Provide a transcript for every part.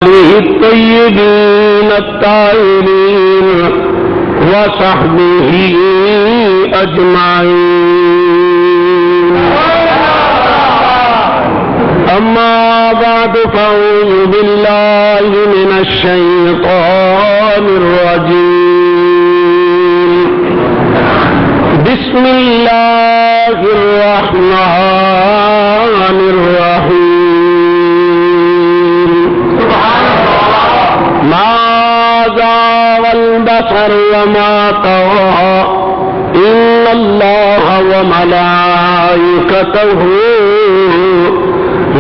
الطيبين الطاهرين وصحبه أجمعين. أما بعد فأعوذ بالله من الشيطان الرجيم. بسم الله الرحمن الرحيم. ما زاغ البصر وما طغى إن الله وملائكته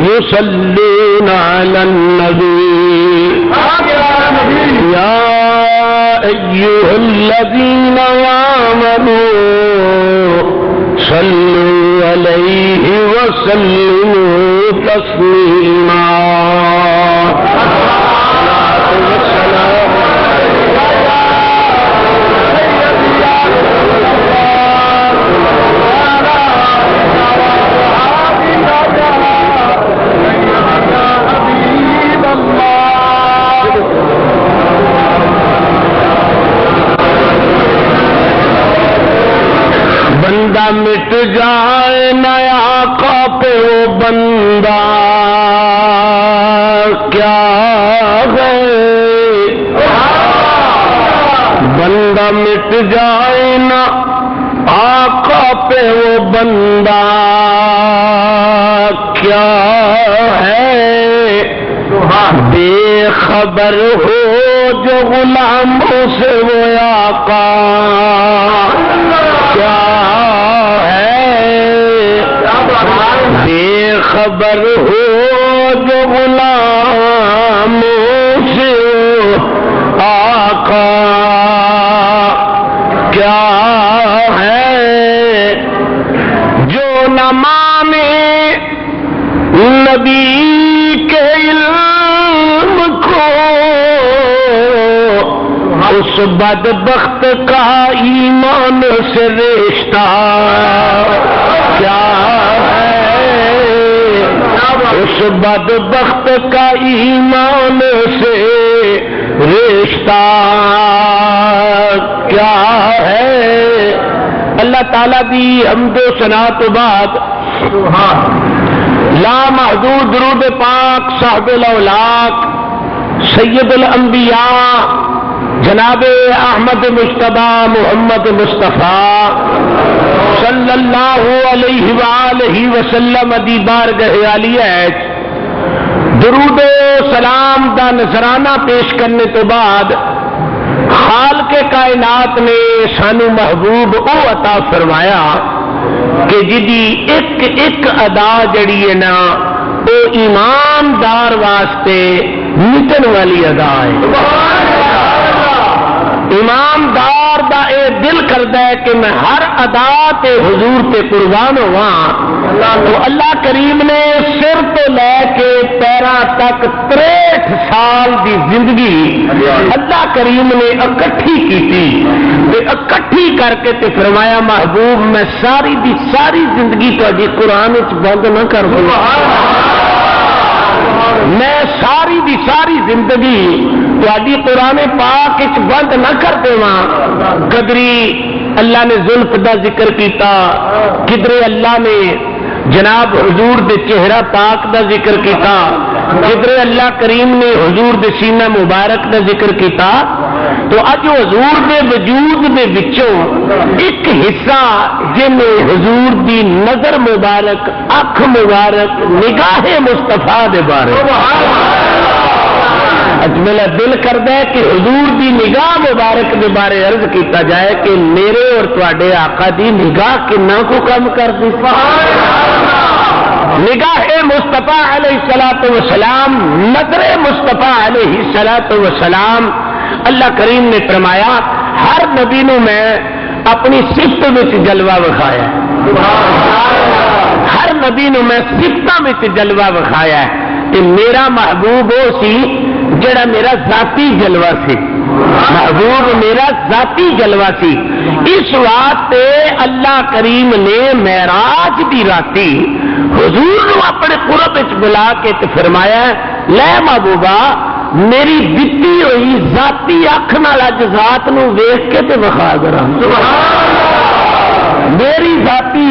يصلون على النبي يا أيها الذين آمنوا صلوا عليه وسلموا تسليما. بندہ مٹ جائے نیا آقا پہ وہ بندہ کیا ہے. بندہ مٹ جائے نا آقا پہ وہ بندہ کیا ہے. بے خبر ہو جو غلاموں سے وہ آقا کیا ہے. بے خبر ہو جو غلاموں سے آقا کیا ہے. جو نہ مانے نبی کے علم کو اس بدبخت کا ایمان سے رشتہ کیا ہے. اس بدبخت کا ایمان سے رشتہ کیا ہے. اللہ تعالیٰ دی حمد و ثنا تو بعد لا محدود درود پاک صاحب الاولاق سید الانبیاء جناب احمد مجتبی محمد مصطفیٰ صلی اللہ علیہ وآلہ وسلم دی بارگاہ عالیہ درود و سلام دا نذرانہ پیش کرنے تو بعد خالق کائنات نے سانو محبوب او عطا فرمایا کہ جدی ایک ایک ادا جڑی ہے نا وہ ایماندار واسطے مٹن والی ادا ہے. ایماندار دا اے دل کردا ہے کہ میں ہر ادا تے حضور تے قربان ہواں. تو اللہ کریم نے سر تو لے کے پیراں تک 63 سال دی زندگی اللہ کریم نے اکٹھی کیتی تے اکٹھی کر کے تے فرمایا محبوب میں ساری دی ساری زندگی تہاڈی قرآن وچ بند نہ کر دوں. میں ساری دی ساری زندگی تہاڈی قرآن پاک وچ بند نہ کر دیواں. قدری اللہ نے زلف دا ذکر کیتا, کدرے اللہ نے جناب حضور دے چہرہ پاک دا ذکر کیتا, کدرے اللہ کریم نے حضور دے سینہ مبارک دا ذکر کیتا. تو اج حضور دے وجود دے وچوں ایک حصہ جن حضور دی نظر مبارک, اکھ مبارک, نگاہ مصطفیٰ دے بارے اج میرا دل کردا ہے کہ حضور دی نگاہ مبارک دے بارے عرض کیتا جائے کہ میرے اور تواڈے آقا دی نگاہ کنا کو کم کرتی. نگاہ مصطفیٰ علیہ الصلوۃ والسلام, نظر مصطفیٰ علیہ الصلوۃ والسلام. اللہ کریم نے فرمایا ہر نبی نو میں اپنی صفت وچ جلوہ وکھایا. ہر نبی نو میں صفتاں وچ جلوہ وکھایا ہے. تے میرا محبوب وہ سی جڑا میرا ذاتی جلوہ سی. محبوب میرا ذاتی جلوہ سی. اس واسطے اللہ کریم نے معراج دی راتی حضور نو اپنے قرب وچ بلا کے تے فرمایا لے محبوبا میری دتی ہوئی ذاتی اکھ نال اج ذات نو ویکھ کے تے وکھا کراں میری ذاتی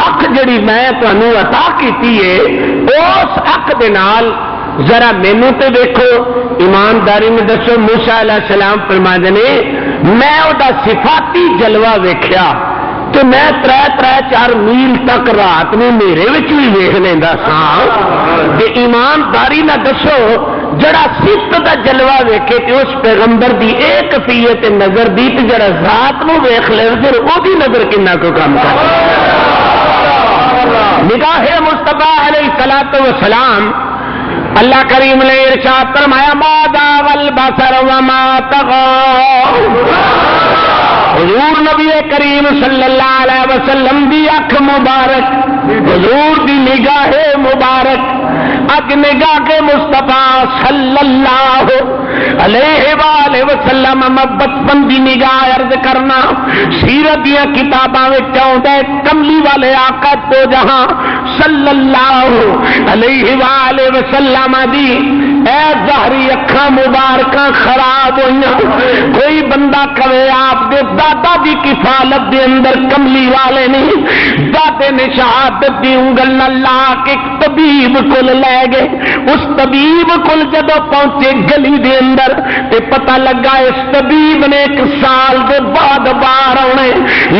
اکھ جڑی میں تانوں عطا کیتی ہے اس اکھ دے نال ذرا مینوں تے دیکھو ایمانداری میں دسو موسیٰ علیہ السلام فرماندے نے میں وہ صفاتی جلوہ ویکھیا تو میں 3-4 میل تک رات میں میرے بھی ویخ لینا سا کہ ایمانداری نہ دسو جڑا صفت دا جلوہ ویکھے تے اس پیغمبر دی ایک کیفیت نظر دی تے جڑا ذات نو ویکھ لے پھر او دی نظر کنا کو کام کر نگاہ مصطفیٰ علیہ الصلوۃ والسلام اللہ کریم نے ارشاد فرمایا ما ذاغ البصر وما طغى حضور نبی کریم صلی اللہ علیہ وسلم دی اکھ مبارک حضور دی نگاہ مبارک اگ نگاہ مصطفیٰ صلی اللہ علیہ وآلہ وسلم میں بچپن دی نگاہ عرض کرنا سیرت دیا کتاباں وچ آوندا ہے کملی والے آقا تو جہاں صلی اللہ علیہ وآلہ وسلم دی اے ظاہری اکھاں مبارکاں خراب ہوئیاں کوئی بندہ کہے آپ دے دادا دی کفالت دے اندر کملی والے نہیں دادے نے شہادت دی انگل نہ لا کے طبیب کول لے گئے اس طبیب کول جدو پہنچے گلی دے اندر تے پتہ لگا اس طبیب نے 1 سال دے بعد باہر آنے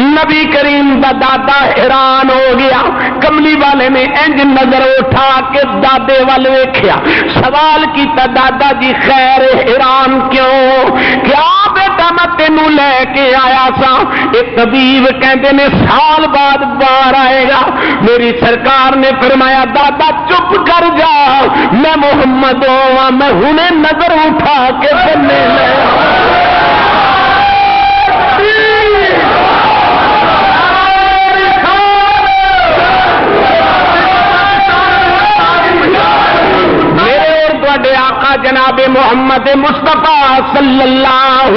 نبی کریم دا دادا حیران ہو گیا کملی والے نے انج نظر اٹھا کے دادے وال ویکھیا سوال کیتا دادا جی خیر حیران کیوں کیا بیٹا میں تینوں لے کے آیا سا ایک طبیب کہندے نے سال بعد باہر آئے گا میری سرکار نے فرمایا دادا چپ کر جا میں محمد ہوں میں ہنے نظر اٹھا کے بننے آقا جناب محمد مصطفیٰ صلی اللہ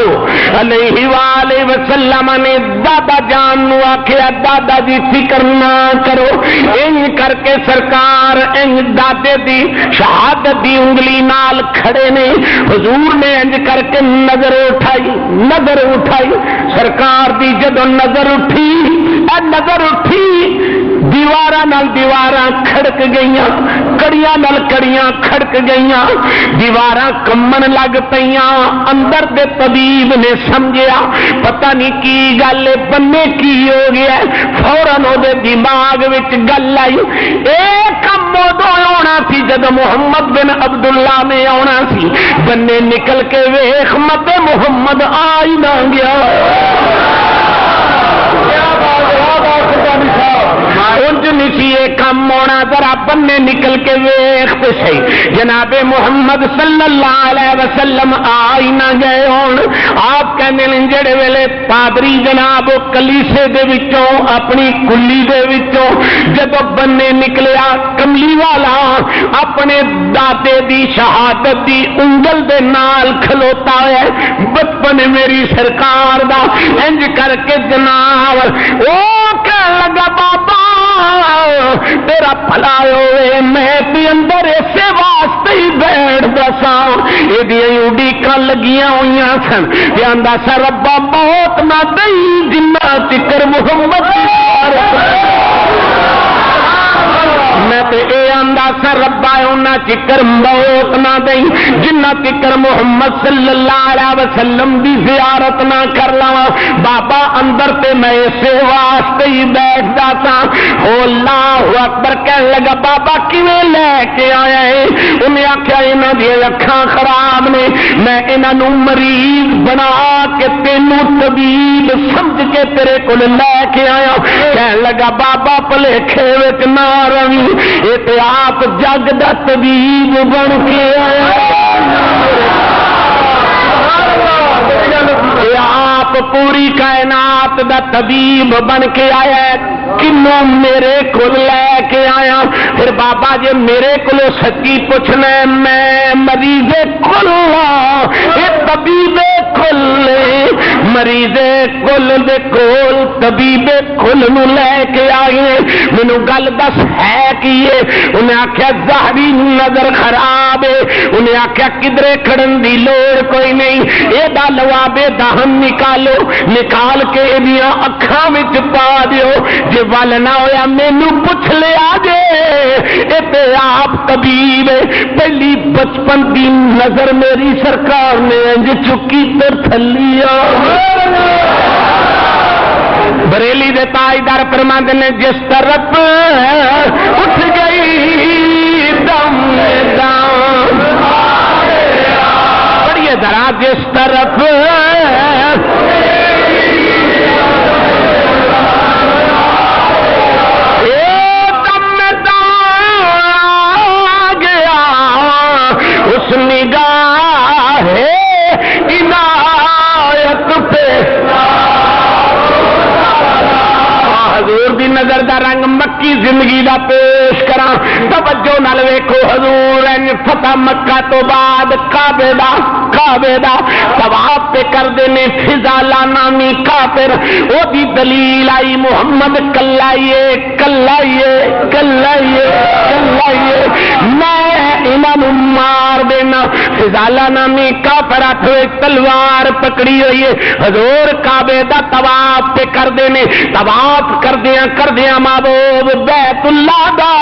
علیہ وآلہ وسلم نے دادا جان نو آکھیا دادا دی فکر نہ کرو ان کر کے سرکار ان دادے دی شہادت دی انگلی نال کھڑے نے حضور نے انج کر کے نظر اٹھائی سرکار دی جدو نظر اٹھی دیواراں نال دیواراں کھڑک گئیاں کڑیاں نال کڑیاں کھڑک گئیاں دیواراں کمن لگ پیاں اندر دے طبیب نے سمجھیا پتہ نہیں کی گل بننے کی ہو گیا فوراً دے دماغ وچ گل آئی اے کم اودوں ہونا سی جب محمد بن عبداللہ نے آنا سی بننے نکل کے ویکھ مت محمد آ ہی نہ گیا انج نسی کم ہونا ذرا بننے نکل کے ویختے صحیح جناب محمد صلی اللہ علیہ وسلم آئی نہ گئے ہون آپ کہنے لیں جڑے ویلے پادری جناب کلیسے دے وچوں اپنی کلی دے وچوں جب بننے نکلیا کملی والا اپنے دادے دی شہادت دی انگل دے نال کھلوتا ہے بچپن میری سرکار دا انج کر کے جناب او کہنے لگا بابا تیرا بھلا ہوئے میں تے اندر اسے واسطے ہی بیٹھ دسا یہ اڈیکاں لگیاں ہوئیاں سن جاندا سا ربا موت نہ دئی جنہ تکر محمد میں تے اے آندا سا ربا انہاں چکر موت نہ دئی جنہ تکر محمد صلی اللہ علیہ وسلم دی زیارت نہ کر لواں بابا اندر تے میں اسے واسطے ہی بیٹھدا سا اللہ اکبر کہنے لگا بابا کیویں لے کے آیا ہے انہیں آخیا انہاں دی اکھاں خراب نے میں انہاں نو مریض بنا کے تینوں طبیب سمجھ کے تیرے کول لے کے آیا کہنے لگا بابا بھلیکھے وچ نہ روی یہ تے آپ جگ دا طبیب بن کے آیا آپ پوری کائنات دا طبیب بن کے آیا کنوں میرے کو لے کے آیا پھر بابا جی میرے کو سچی پوچھنا میں مریض کل یہ طبیب کل مریضے کل دے کول طبیب کل نو لے کے آئے مینوں گل دس ہے کی ہے انہیں آخیا ظاہری نظر خراب ہے انہیں آخیا کدرے کھڑن دی لوڑ کوئی نہیں اے دا لوابے دہن نکالو نکال کے ایدیاں اکھاں وچ پا دیو جے ول نہ ہویا مینوں پوچھ لیا جے اے تے آپ طبیب پہلی بچپن دی نظر میری سرکار نے انج چکی تے تھلیا بریلی دے تاجدار فرماندے نے جس طرف اٹھ گئی دم دم پڑھیے ذرا جس طرف اس نگاہ عنایت پہ حضور دی نظر دا رنگ مکی زندگی دا پیش کراں توجہ نال ویکھو حضور ان فتح مکہ تو بعد کعبے دا طواف پہ کردے نے فضالہ نامی کافر او دی دلیل آئی محمد کلائیے میں انہاں مار دینا فضالہ نامی کافر ہاتھ تلوار پکڑی ہوئی ہے حضور کعبے دا طواف پہ کردے نے طواف کردیاں محبوب بیت اللہ دا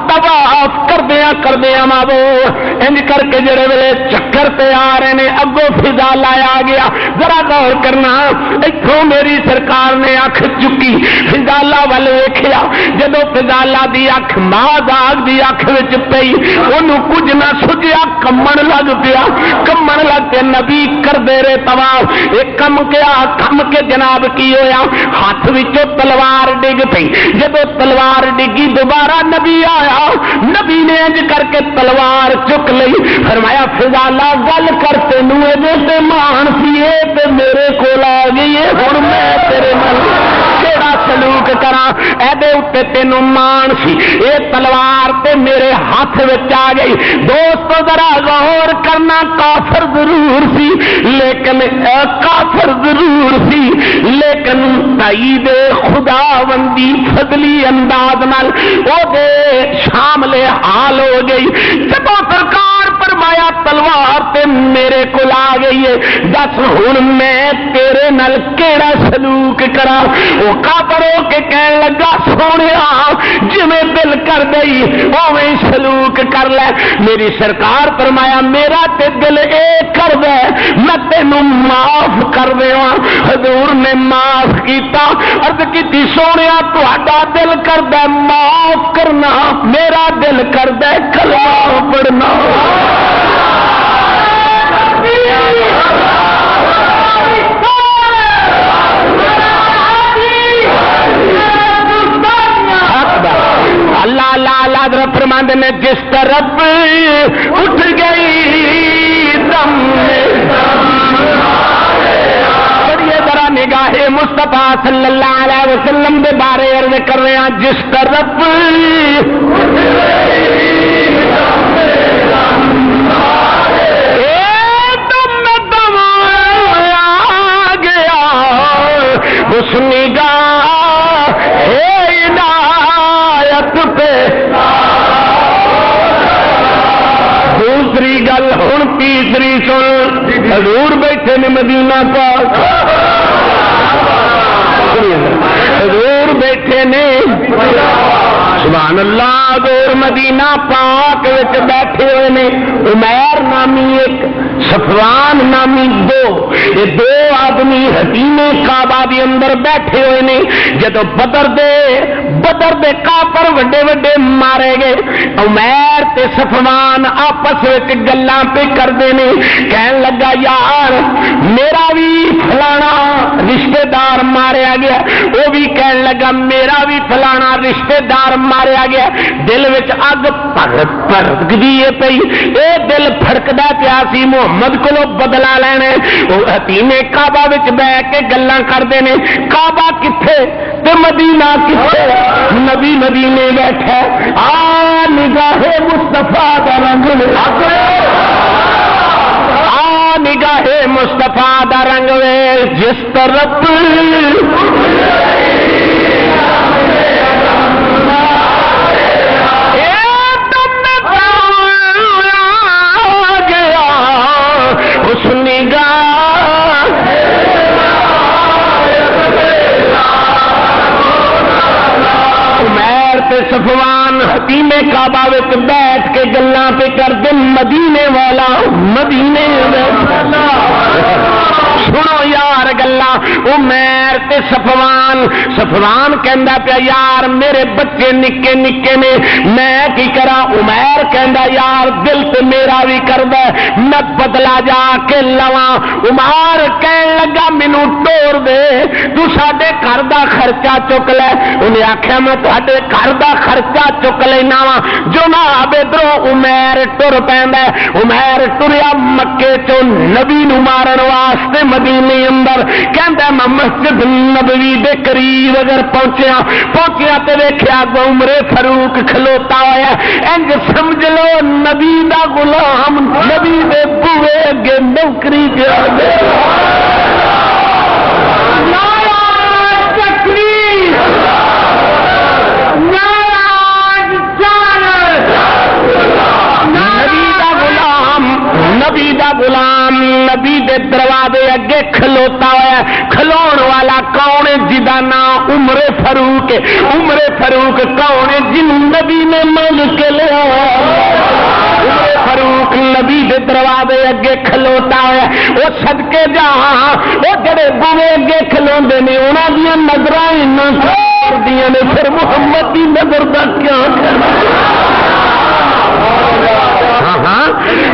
طواف کردیاں محبوب انج کر کے جڑے ویلے چکر تے آ رہے نے اگوں فضالہ آ گیا ذرا غور کرنا ایتھوں میری سرکار نے اکھ چکی فضالہ ول ویکھیا جدوں فضالہ دی اکھ ماں دی اکھ وچ پئی اونوں کچھ نہ سجیا کمن لگ پیا نبی کردے رہے طواف ایک کم کے جناب کی ہویا ہاتھ وچوں تلوار ڈگ پئی جدوں تلوار ڈگی دوبارہ نبی آیا نبی نے انج کر کے تلوار چک لئی فرمایا فضالہ گل کر تینوں اے تے مان سی اے تے میرے کول آ گئی ہے ہن میں تیرے نال کیڑا سلوک کراں اے دے اوتے تینوں مان سی اے تلوار تے میرے ہاتھ وچ آ گئی دوستو ذرا غور کرنا کافر ضرور سی لیکن تائید خداوندی فضلی انداز نال او دے شامل حال ہو گئی جب سرکار فرمایا تلوار تے میرے کول آ گئی ہے دس ہن میں تیرے نال کیڑا سلوک کراں او کافر ہو کے کہن لگا سونیا جویں دل کر گئی اوویں سلوک کر لے میری سرکار فرمایا میرا تے دل اے کر دے میں تینوں معاف کر دیواں حضور نے معاف کیتا عرض کیتی سونیا تہاڈا دل کردا معاف کرنا میرا دل کردا کلمہ پڑھنا اللہ اللہ اللہ حضرت فرماندے نے جس طرف اٹھ گئی دم بڑی ذرا نگاہ مصطفیٰ صلی اللہ علیہ وسلم دے بارے عرض کر رہے ہیں جس طرف دم آ گیا اس نگاہ عنایت پہ دوسری گل ہن تیسری سن حضور بیٹھے نے مدینہ پاک حضور بیٹھے نے سبحان اللہ حضور مدینہ پاک وچ بیٹھے ہوئے نے عمیر نامی ایک صفوان نامی دو آدمی حتیم کعبہ دی اندر بیٹھے ہوئے نے جدو بدر دے کافر وڈے وڈے مارے گئے عمیر تے صفوان آپس وچ گلاں پہ کردے نے کہن لگا یار میرا بھی فلانا رشتہ دار ماریا گیا وہ بھی کہن لگا میرا بھی فلانا رشتہ دار ماریا گیا دل وچ اگ پھڑکدی پئی اے دل پھڑکدا پیا سی محمد کولو بدلا لینا وہ حتیم کعبہ وچ بیٹھ کے گلاں کردے نے کعبہ کتھے تے مدینہ کتھے نبی مدینے بیٹھا آ نگاہ مصطفیٰ دا رنگ نگاہ مصطفیٰ دا رنگ وے جس طرف صفوان حتیم کعبہ وچ بیٹھ کے گلاں پہ کر دے مدینے والا مدینے والا سنو یار گلا عمیر تے صفوان کہندا پیا یار میرے بچے نکے نکے نے میں کی کراں عمیر کہندا یار دل تے میرا بھی کردا میں بدلا جا کے لواں عمر کہن لگا مینوں ٹور دے تو ساڈے گھر دا خرچہ چک لے انہیں آکھیا میں تہاڈے گھر دا خرچہ چک لینا وا جناب ادھروں عمیر ٹر پیندا عمیر ٹریا مکے چوں نبی نو مارن واسطے مدینے اندر کہندا میں مسجد نبوی دے قریب اگر پہنچیا تے ویکھیا عمر فاروق کھلوتا ہویا انج سمجھ لو نبی دا غلام نبی دے بوئے اگے نوکری پیا دے نبی دا غلام نبی دے دروازے اگے کھلوتا ہوا کھلون والا کون ہے جدا نام عمر فاروق کون ہے جن نبی نے منگ کے لیا عمر فاروق نبی دے دروازے اگے کھلوتا ہوا وہ صدقے جا وہ جڑے بوے اگے کھلوندے نے انہاں دیاں نظراں انہاں کردیاں نے پھر محمد دی نظر دا کیا کرنا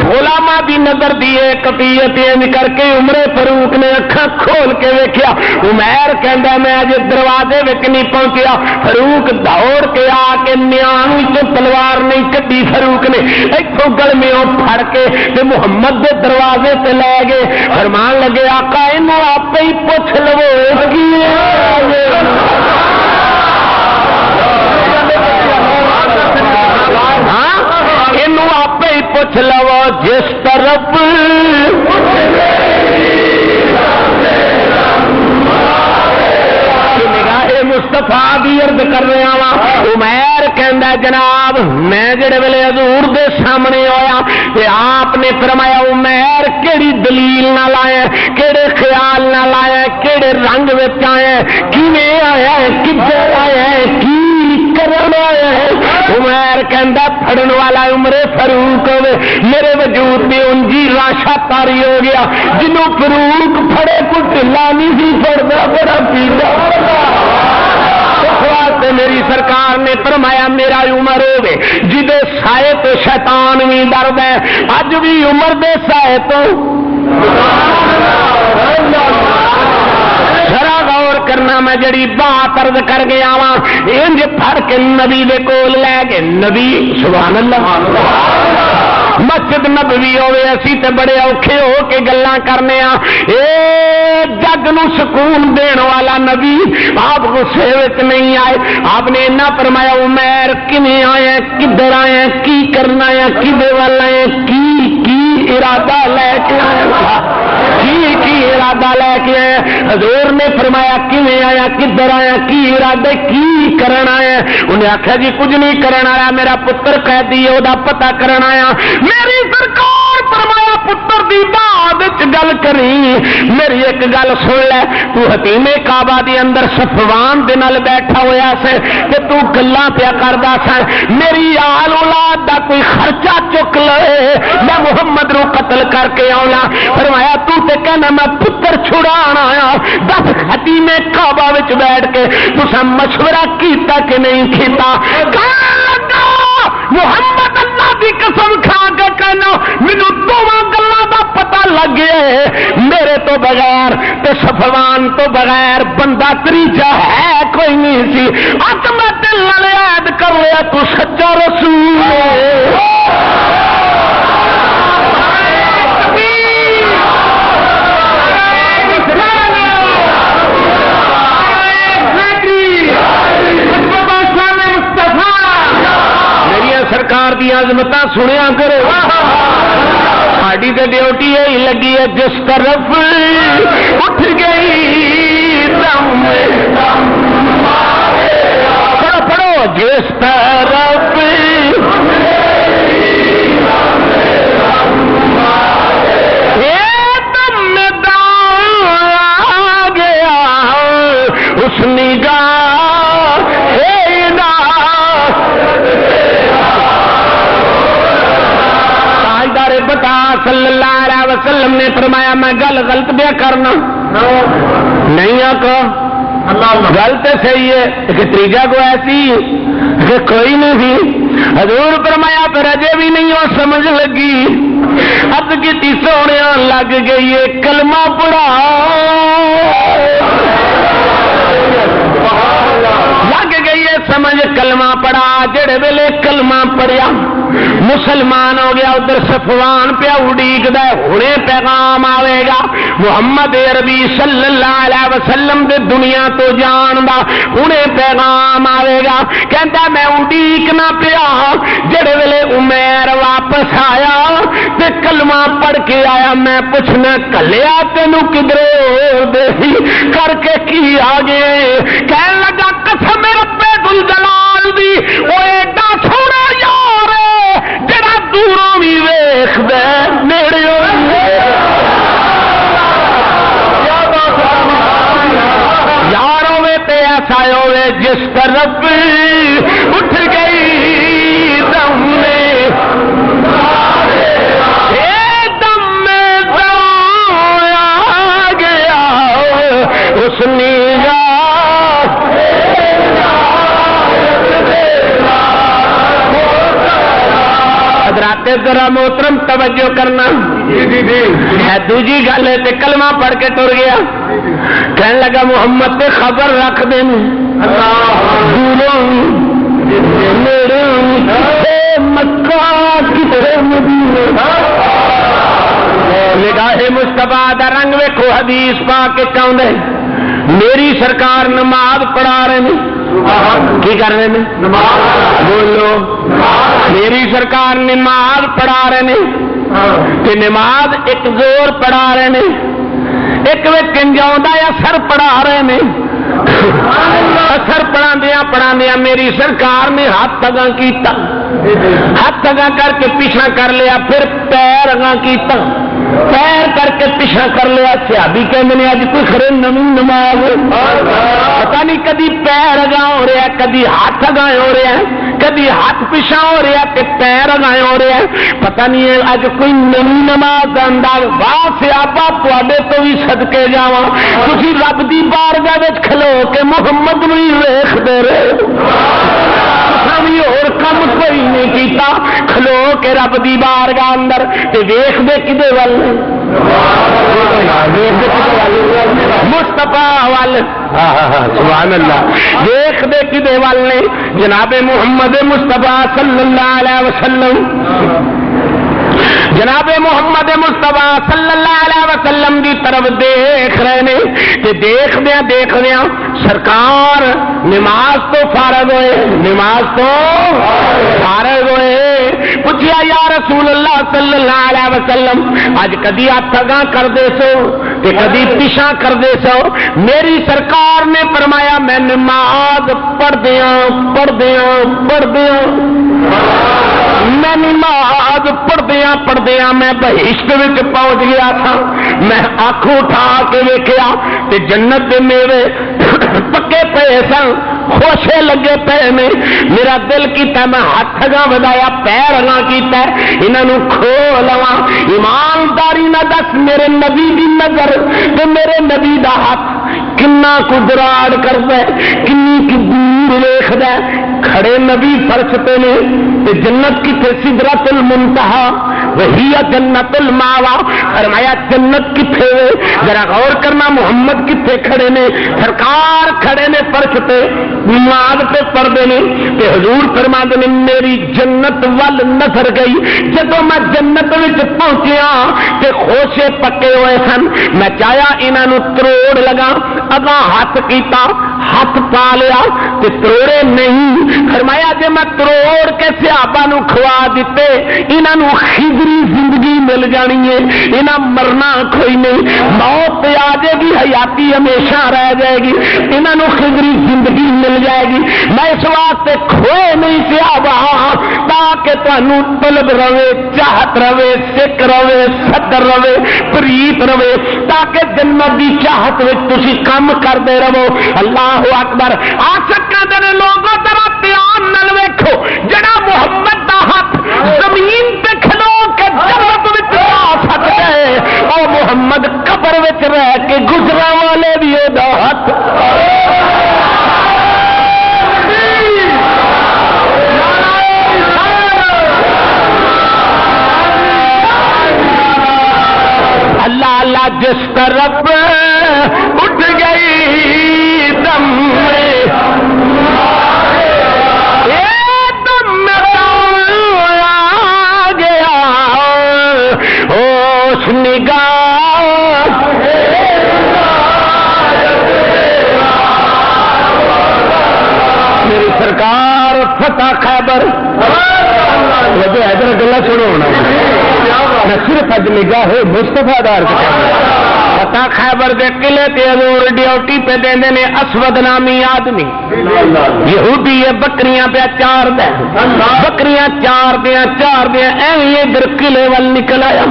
علماء دی نظر دیے کفیت کر کے عمر فاروق نے اکھاں کھول کے ویکھیا عمر کہندا میں اج دروازے وچ نہیں پہنچیا فاروق دوڑ کے آ کے نیان وچ تلوار نہیں کڈی فاروق نے ایتھوں گلمیوں پھڑ کے تے محمد دے دروازے تے لے گئے فرمان لگے آقا اینوں آپے ہی پوچھ لو کی آپ ہی پوچھ لو جس طرف مصطفیٰ دی عرض کر رہا وا عمیر کہندا جناب میں جڑے ویلے حضور دے سامنے ہویا تے آپ نے فرمایا عمیر کیڑی دلیل نال آیا کیڑے خیال نال آیا کیڑے رنگ وچ آیا کیویں آیا کدھر آیا کی کرنا آیا ہے عمیر کہندا پھڑن والا عمر فاروق ہوے میرے وجود میں انجی راشا تاری ہو گیا جنوں فاروق پھڑے کو ٹلا نہیں سی پھڑدا بڑا پیدا میری سرکار نے فرمایا میرا عمر ہوے جدے سائے تو شیطان بھی ڈردا ہے اج بھی عمر دے سائے تو ذرا غور کرنا میں جڑی بات عرض کر گیا وا انج پھڑ کے نبی دے کول لے گئے نبی سبحان اللہ مسجد نبوی ہوئے اسی تے بڑے اوکھے ہو کے گلاں کرنے آ اے جگ نو سکون دین والا نبی آپ غصے وچ نہیں آئے آپ نے اتنا فرمایا عمر کیویں آیا کدھر آیا کی کرنا ہے کدے ول آیا کی ارادہ لے کے آیا کی ارادہ لے کے آیا حضور نے فرمایا کیویں آیا کدھر آیا کی ارادے کی کرنا آیا انہیں آخیا جی کچھ نہیں کرنا آیا میرا پتر قیدی ہے وہ پتہ کرنا آیا میری سرکار فرمایا پتر دی بعد گل کری میری ایک گل سن لے تو حتیم کعبہ دی اندر صفوان دے نال بیٹھا ہویا سے کہ تو گلاں پیا کردا سا میری آل اولاد دا کوئی خرچہ چک لے میں محمد رو قتل کر کے آونا فرمایا تو تے کہنا میں پتر چھڑان آیا دس حتیم کعبہ وچ بیٹھ کے تساں مشورہ کیتا کہ نہیں کیتا محمد اللہ دی قسم کھا کے کہنا مینوں دوواں گلاں دا پتہ لگ گیا میرے تو بغیر تے صفوان تو بغیر بندہ تریجا ہے کوئی نہیں سی اج میں دل نال یاد کر لیا تو سچا رسول سرکار دی عظمتاں سنیا کرو تہاڈی تے ڈیوٹی یہی لگی ہے جس طرف اٹھ گئی دم پڑھو پڑھو جس طرف اس نگاہ تاجدار بتا صلی اللہ علیہ وسلم نے فرمایا میں گل غلط بیا کرنا نہیں آقا غلط صحیح ہے کہ تیجا کو ایسی کہ کوئی نہیں تھی حضور فرمایا پھر اجے بھی نہیں ہو سمجھ لگی اب کی سونے لگ گئی ہے کلمہ پڑھا لگ گئی ہے سمجھ کلمہ پڑھا جڑے ویلے کلمہ پڑھیا مسلمان ہو گیا ادھر صفوان پیا اڈیکدا ہنے پیغام آئے گا محمد عربی صلی اللہ علیہ وسلم دے دنیا تو جان دا ہنے پیغام آئے گا کہندا میں اڈیکنا پیا جڑے ویلے عمیر واپس آیا تے کلمہ پڑھ کے آیا میں پوچھنا کلیا تینوں کدھرے دے کر کے کی آگے کہنے لگا قسم رب ذوالجلال دی او ایڈا سونا یار جڑا دوروں بھی ویکھدا نیڑے یار ہوے تے ایسا ہوے جس طرف اٹھ گئی دم میں دم آ گیا اس نگاہ حضرات ذرا محترم توجہ کرنا ہے دوجی گل ہے کلمہ پڑھ کے ٹر گیا کہنے لگا محمد تے خبر رکھ دیں مکہ کتنے نگاہ مصطفیٰ دا رنگ ویکھو حدیث پا کے چاہتے میری سرکار نماز پڑھا رہے ہیں کی کر رہے ہیں بولو میری سرکار نماز پڑھا رہے ہیں کہ نماز ایک زور پڑھا رہے ہیں ایک وے کنجاؤں یا سر پڑھا رہے ہیں سر پڑھا دیا میری سرکار نے ہاتھ اگاں کیتا ہاتھ اگاں کر کے پیچھا کر لیا پھر پیر اگاں کیتا پیر کر کے پیچھا کر لیا صحابی کہندے نے اج کوئی خرے نویں نماز پتہ نہیں کدی پیر اگاں ہو رہا ہے کدی ہاتھ اگاں ہو رہا ہے کدی ہاتھ پیچھا ہو رہا ہے تے پیر اگاں ہو رہا ہے پتہ نہیں ہے اج کوئی نویں نماز دا انداز واہ صحابہ تواڈے تو بھی صدقے جاواں تسی رب دی بارگاہ وچ کھلو کہ محمد بھی ویکھدے رہے بھی اور کم کوئی نہیں کیتا کھلو کے رب دی بارگاہ اندر تے ویکھ دے کدے ول مصطفیٰ وال سبحان اللہ ویکھ دے کدے ول نے جناب محمد مصطفیٰ صلی اللہ علیہ وسلم جناب محمد مصطفیٰ صلی اللہ علیہ وسلم دی طرف دیکھ رہے ہیں کہ دیکھ دیا سرکار نماز تو فارغ ہوئے پوچھیا یا رسول اللہ صلی اللہ علیہ وسلم اج کدی ہاتھ اگاں کر دے سو کہ کدی پیچھا کر دے سو میری سرکار نے فرمایا میں نماز پڑھ دیا میں نماز پڑھدیا میں بہشت وچ پہنچ گیا تھا میں آنکھ اٹھا کے ویکھیا تے جنت دے میوے پکے پے سن خوشے لگے پے میں میرا دل کیتا میں ہاتھ اگاں ودایا پیر اگاں کیتا انہاں نو کھو لواں ایمانداری نہ دس میرے نبی دی نظر تے میرے نبی دا ہاتھ کنا کو دراڑ کردا ہے کنی کی دور ویکھدا ہے کھڑے نبی فرش پہ نے تے جنت کی تھے سدرۃ المنتہا وہی جنت الماوا فرمایا جنت کتھے ذرا غور کرنا محمد کتھے کھڑے نے سرکار کھڑے نے فرش پہ نماز پہ پڑھتے ہیں تے حضور فرماتے ہیں میری جنت ول نظر گئی جدوں میں جنت وچ پہنچیا تے خوشے پکے ہوئے سن میں چاہیا انہاں نو تروڑ لگا اگاں ہاتھ کیتا ہاتھ پا لیا تے تروڑے نہیں. فرمایا جے میں تروڑ کے صحابہ نو کھوا دیتے انہاں نو خضری زندگی مل جانی ہے, انہاں مرنا کوئی نہیں, موت آ جائے گی حیاتی ہمیشہ رہ جائے گی, انہاں نو خضری زندگی مل جائے گی. میں اس واسطے کھوئے نہیں صحابہ تاکہ تانوں طلب رہے, چاہت رہے, سکھ رہے, صدر رہے, پریت رہے, تاکہ جنت دی چاہت وچ تسی کم کردے رہو. اللہ اکبر. آسکاں دے لوگوں ذرا دھیان نال ویکھو, جڑا محمد دا ہاتھ زمین تے کھلو کے جنت وچ جا سکدا ہے او محمد قبر وچ رہ کے گزرا والے بھی او دا ہاتھ. اللہ اللہ جس طرف اٹھ گئی دم دم آ گیا ہوش نگاہ میری سرکار فتح خیبر وجہ ادھر گلا سنو ہونا نہ صرف اج نگاہ مصطفیٰ دار فتح خیبر دے قلعے تے حضور ڈیوٹی پہ دیندے نے اسود نامی آدمی یہودی ہے, بکریاں پہ چار دے, بکریاں چار دیا ایویں ادھر قلعے وال نکل آیا.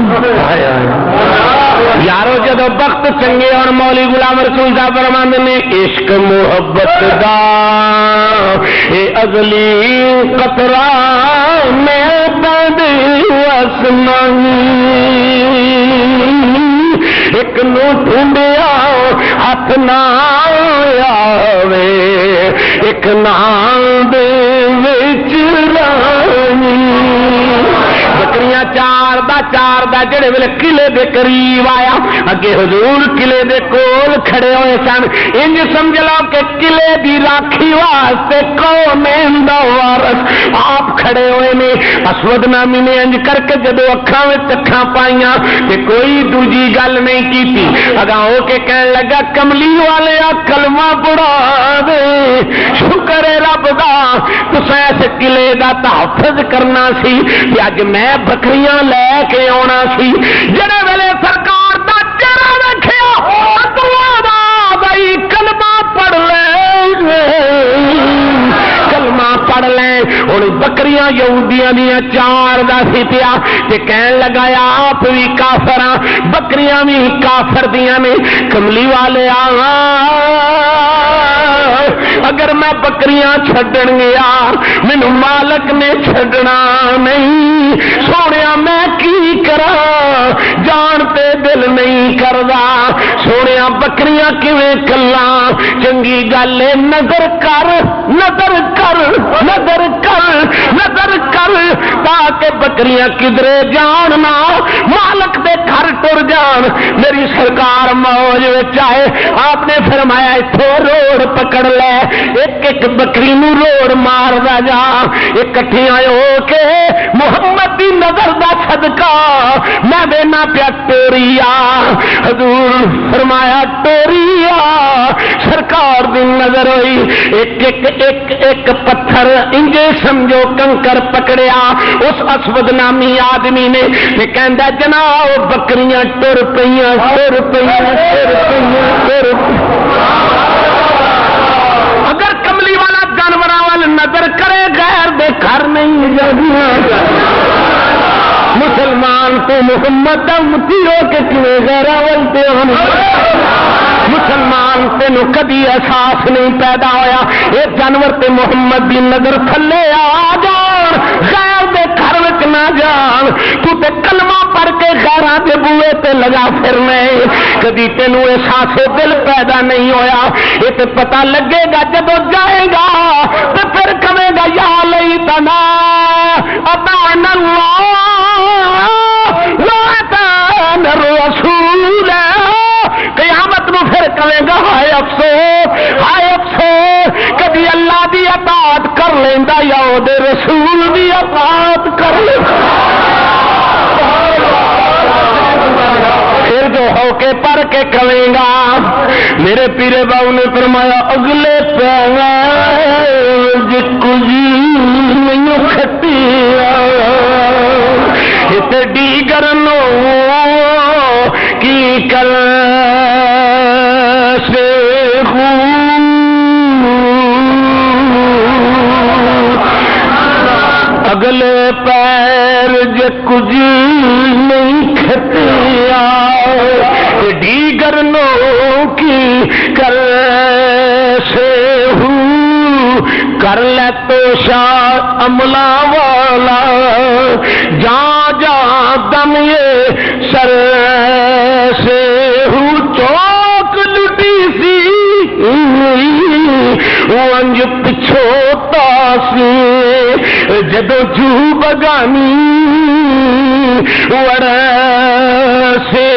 یارو جدو وقت چنگے اور مولی غلام رسول صاحب فرماندے نے عشق محبت دا اے ازلی قطرہ میں بد آسمانی ایک نو ڈھونڈیا ہاتھ نہ آوے ایک نام دے وچ رانی. بکریاں چار دا جڑے ویلے قلعے دے قریب آیا اگے حضور قلعے دے کول کھڑے ہوئے سن. انج سمجھ لو کہ قلعے دی راکھی واسطے قومین دا وارث آپ کھڑے ہوئے نے. اسود نامی نے انج کر کے جدو اکھاں وچ اکھاں پائیاں تے کوئی دوجی گل نہیں کیتی, اگاں ہو کے کہن لگا کملی والے کلمہ پڑھا دے, شکر ہے رب دا تساں اس قلعے دا تحفظ کرنا سی تے اج میں بکریاں لے کے آنا سی. جڑے ویلے سرکار دا چہرہ ویکھیا دعا دا بھائی کلمہ پڑھ لے, کلمہ پڑھ لے. ہن بکریاں یہودیاں دیاں چار دا سی پیا تے کہن لگایا آپ بھی کافر ہاں, بکریاں بھی کافر دیاں نے. کملی والے اگر میں بکریاں چھڈن گیا مینوں مالک نے چھڈنا نہیں. سونیا میں کی کراں جان تے دل نہیں کردا. سونیا بکریاں کیویں کلاں, چنگی گل ہے نظر کر نظر کر نظر کر نظر کر تاکہ بکریاں کدرے جان نہ مالک دے گھر ٹر جان. میری سرکار موج وچ آئے, آپ نے فرمایا اتھوں روڑ پکڑ لے, ایک ایک بکری نو روڑ مار دا جا, اکٹھیاں ہو کے محمد دی نظر دا صدقہ میں دینا پیا ٹوریا. حضور فرمایا ٹوریا, سرکار دی نظر ہوئی ایک ایک ایک ایک پتھر انجے سمجھو کنکر پکڑیا اس اسود نامی آدمی نے تے کہندا جناب بکریاں ٹر پئیاں ٹر پئیاں ٹر پئیاں ٹر. اگر کملی والا جانوراں وال نظر کرے غیر دے گھر نہیں جاندیاں. مسلمان تو محمد دا امتی ہو کے کیویں غیراں ول دھیان, مسلمان تینوں کدی احساس نہیں پیدا ہویا یہ جانور تے محمد دی نظر تھلے آ جان غیر دے گھر وچ نہ جان. تو تے کلمہ پڑھ کے غیراں دے بوئے تے لگا پھرنے, کدی تینوں احساس دل پیدا نہیں ہویا. یہ تے پتہ لگے گا جدو جائے گا تے پھر کہے گا یا لیتنا اطعنا اللہ واطعنا الرسول. قیامت نو پھر کہے گا ہائے افسوس ہائے افسوس, کبھی اللہ دی اطاعت کر لیندا یا او دے رسول دی اطاعت کر لیندا. پھر جو ہو کے پڑھ کے کہیں گا. میرے پیرے باؤ نے فرمایا اگلے پیج کچھ نہیں کھٹیا تے ڈیگر نو کی کر سے اگلے پیر جے کچھ نہیں کھٹیا ڈیگر نو کی کر سے کر لے تو شاہ عملہ والا جا جا دم یہ سر سے چوک لٹی سی ونج پچھوتا سی جدو جو بگانی وڑ سے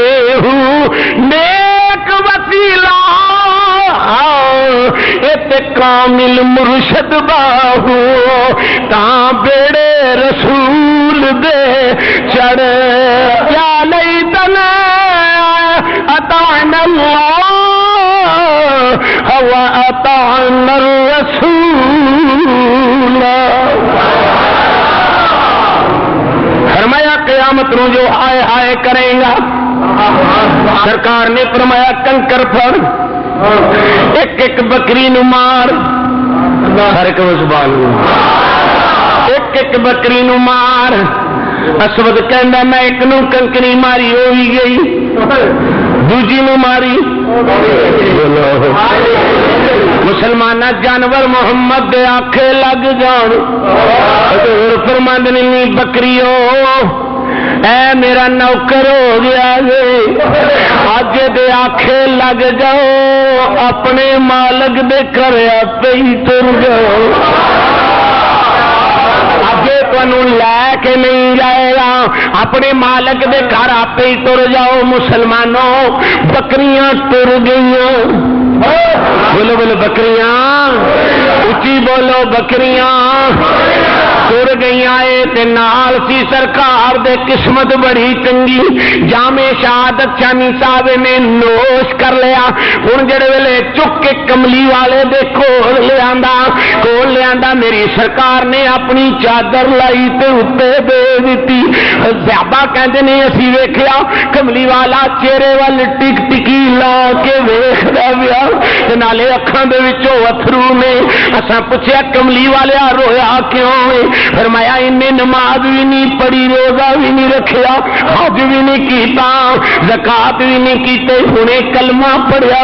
نیک وسیلہ ات کامل مرشد باہو تا بیڑے رسول دے چڑھ یا لیتن اطعنا اللہ و اطعنا الرسول. فرمایا قیامت نو جو ہائے ہائے کرے گا. سرکار نے فرمایا کنکر پھڑ ایک ایک بکری نو مار. ایک ایک بکری نو مار. اسود کہندا میں ایک نو کنکری ماری ہوئی گئی دوجی نو ماری. مسلمان جانور محمد دے آنکھیں لگ جان فرماند نہیں بکریو اے میرا نوکر ہو گیا اج دے آنکھیں لگ جاؤ اپنے مالک دے گھر آپ ہی تر جاؤ. لے کے نہیں جائے گا اپنے مالک دے گھر آپ ہی تر جاؤ. مسلمانوں بکریاں تر گئیاں. بولو بولو بکریاں اچھی بولو بکریاں تر گئیاں تے نال سی سرکار دے قسمت بڑی چنگی جامع شہادت شامی صاحب نے نوش کر لیا. ہن جڑے ویلے چک کے کملی والے دے کول لے آندا میری سرکار نے اپنی چادر لائی تے اتے دے دتی. صحابہ کہندے نے اسی ویکھیا کملی والا چہرے وال ٹک ٹکی لا کے ویکھدا پیا تے نالے اکھاں دے وچوں اتھرو نے. اساں پوچھیا کملی والیا رویا کیوں ہے؟ فرمایا انہیں نماز بھی نہیں پڑھی روزہ بھی نہیں رکھیا حج بھی نہیں کیتا زکات بھی نہیں کیتے ہنے کلمہ پڑھیا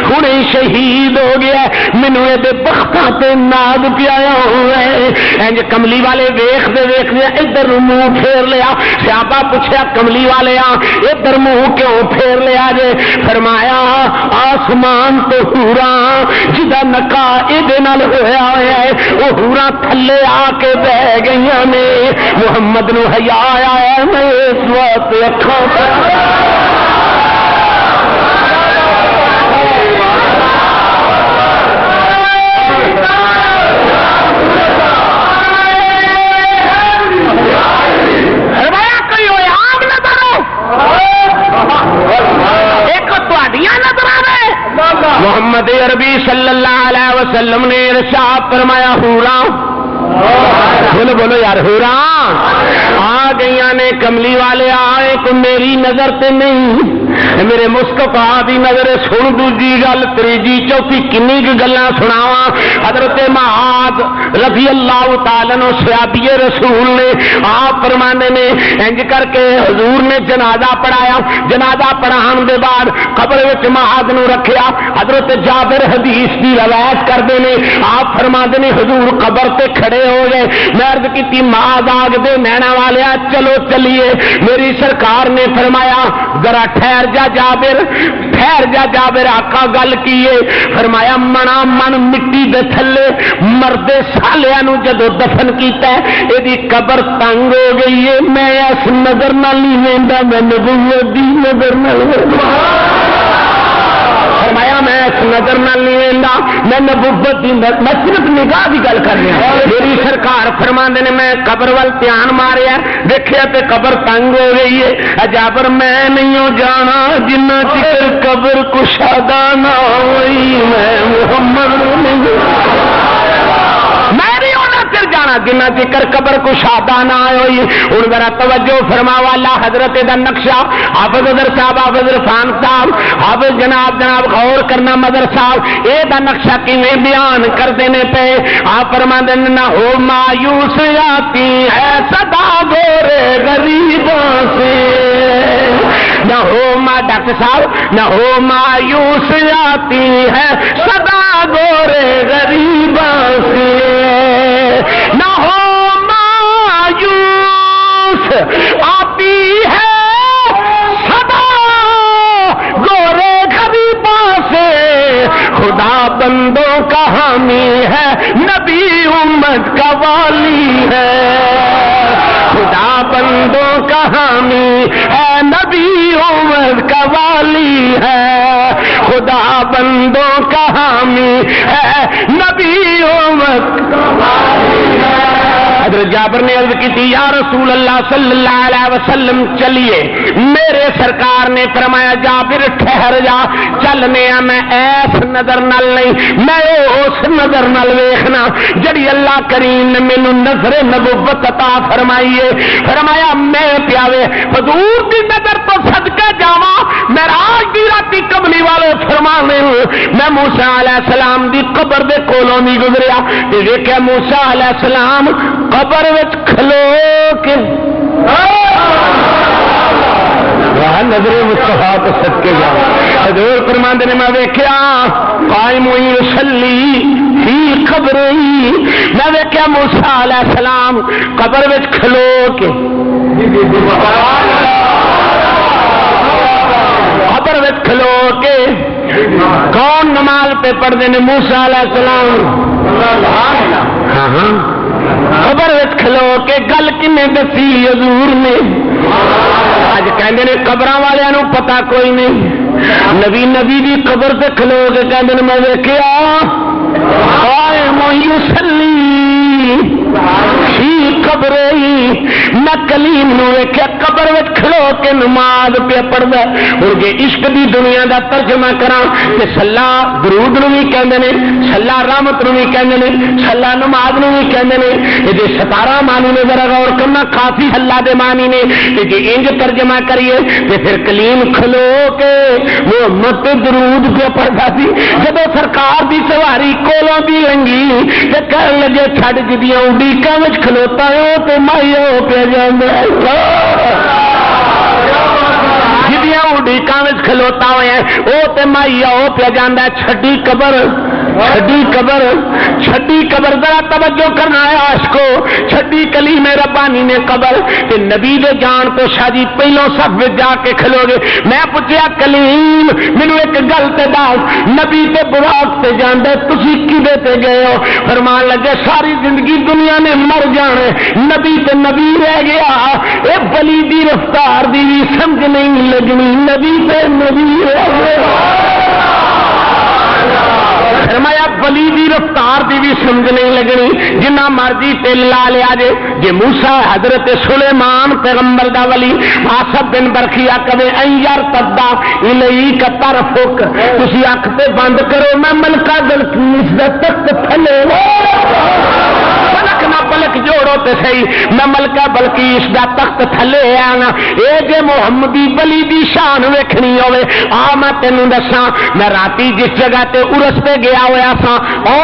ہنے شہید ہو گیا مینوں اے دے بختاں تے ناز پیایا ہوا ہے. انج کملی والے ویکھدے ویکھدے ادھر منہ پھیر لیا. صحابہ پوچھیا کملی والے ادھر منہ کیوں پھیر لیا جے؟ فرمایا آسمان تو حوراں جدا نکاح اے نال ہویا ہے وہ حوراں تھلے آ کے بہ گئیاں نے. محمد نو حیا آیا ہے میں اس وقت اکھاں محمد عربی صلی اللہ علیہ وسلم نے ارشاد فرمایا حوراں بولو بولو یار حوراں آ گئیاں نے کملی والے آئے کو میری نظر تے نہیں میرے مصطفیٰ دی نظر سن. دوجی گل تیجی چوتھی کنی گلاں سناواں. حضرت معاذ رضی اللہ تعالی عنہ صحابی رسول نے آپ فرمانے نے انج کر کے حضور نے جنازہ پڑھایا. جنازہ پڑھان دے بعد قبر وچ معاذ نو رکھیا. حضرت جابر حدیث دی روایت کردے نے آپ فرماندے نے حضور قبر تے کھڑے ہو گئے. میں عرض کیتی معاذ آگ دے نینا والیا چلو چلیے. میری سرکار نے فرمایا ذرا ٹھہر جا جابر ٹھہر جا جابر. آقا گل کیے؟ فرمایا منا من مٹی دے تھلے مرد سالیاں نو جدو دفن کیتا ہے ایدی قبر تنگ ہو گئی ہے. میں اس نظر نال نہیں ویندا میں نبوت دی نظر نال فرمایا میں اس نظر نہ لینا میں نبوت دی میں صرف نگاہ کی گل کر رہا میری سرکار فرماندے نے میں قبر وال دھیان ماریا دیکھیا تے قبر تنگ ہو گئی ہے جابر میں نہیں ہو جانا جنہ چکر قبر کشادہ نہ ہوئی میں محمد میں نہیں ہونا چل جانا جنہ چکر قبر کشادہ نہ ہوئی ہوں ذرا توجہ فرماوا اللہ حضرت دا نقشہ حافظ حضر صاحب حافظ عرفان صاحب حافظ جناب غور کرنا مدر صاحب اے دا نقشہ کیویں بیان کرتے نے پے آپ فرماندے نہ ہو مایوس آتی ہے صدا گورے غریبوں سے نہ ہو ڈاکٹر صاحب نہ ہو مایوس آتی ہے صدا گورے غریبوں سے نہ ہو مایوس آتی ہے صدا گورے غریبوں سے خدا بندوں کا حامی ہے نبی امت کا والی ہے خدا بندوں کا حامی ہے نبی امت کا والی ہے خدا بندوں کا حامی ہے نبی امت کا والی ہے حضرت جابر نے عرض کی تھی یا رسول اللہ صلی اللہ علیہ وسلم چلیے میرے سرکار نے فرمایا جابر ٹھہر جا چلنے میں ایس نظر نال نہیں میں اس نظر نال ویکھنا جڑی اللہ کریم نے مینوں نظر نبوت عطا فرمائی ہے فرمایا میں پیاوے حضور دی نظر تو صدقے جاواں معراج دی راتی کملی والے فرمانے میں موسیٰ علیہ السلام دی قبر دے کولوں نہیں گزریا تے ویکھیا موسیٰ علیہ السلام قبر وچ کھلو کے نظر مصطفیٰ تو صدقے جا حضور فرماندے نے میں ویکھیا قائم یصلی فی قبری میں ویکھیا موسیٰ علیہ السلام قبر وچ کھلو کے قبر وچ کھلو کے کون نماز پہ پڑھتے ہیں موسیٰ علیہ السلام ہاں ہاں قبر وچ کھلو کے گل کنے دسی حضور نے اج کہندے نے قبراں والیاں نوں پتہ کوئی نہیں نبی دی قبر تے کھلو کے کہندے نے میں ویکھیا قائم یصلی فی قبری میں کلیم نو ویکھیا قبر وچ کھلو کے نماز پہ پڑھدا ہن جے عشق دی دنیا دا ترجمہ کراں تے صلا درود نو وی کہندے نے صلا رحمت نو وی کہندے نے صلا نماز نو وی کہندے نے تے جے 17 معنی نے ذرا غور کرنا کافی اللہ دے معنی نے تے جے انج ترجمہ کریے تے پھر کلیم کھلو کے محمد تے درود پہ پڑھدا سی جدوں سرکار دی سواری کولوں دی لنگی تے کہن لگے چھڈ جدیاں اڈیکاں وچ کھلوتا ہے تے مائیو پہ جاندا جدیاں اڈیکاں وچ کھلوتا ہوئے او تے مائیو پہ جاندا چھڈی قبر چھڈی قبر ذرا توجہ کرنا ہے عاشقو چھڈی کلیم ربانی نے قبر تے نبی دے جان تو شادی پہلو صف وچ جا کے کھلو گے میں پوچھیا کلیم مینوں ایک گل تے دس نبی تے براق تے جاندا تسی کدے تے گئے ہو فرمان لگے ساری زندگی دنیا نے مر جانا نبی تے نبی رہ گیا اے ولی دی رفتار دی بھی سمجھ نہیں لگنی نبی تے نبی رہ گیا فرمایا ولی دی رفتار دی بھی سمجھ نہیں لگنی جنہ مرضی تل لا لیا جے موسیٰ حضرت سلیمان پیغمبر دا ولی آصف بن برخیا کبھی این یار تدہ الی کا طرفک تسی اکھ تے بند کرو میں ملکہ دلکیس دا تخت پھلے پلک نہ پلک جوڑو تے صحیح میں ملکہ بلکیس دا تخت تھلے آنا اے جے محمدی ولی دی شان ویکھنی ہوئے آ میں تینوں دساں میں راتی جس جگہ تے ارس تے گیا ہویا سا او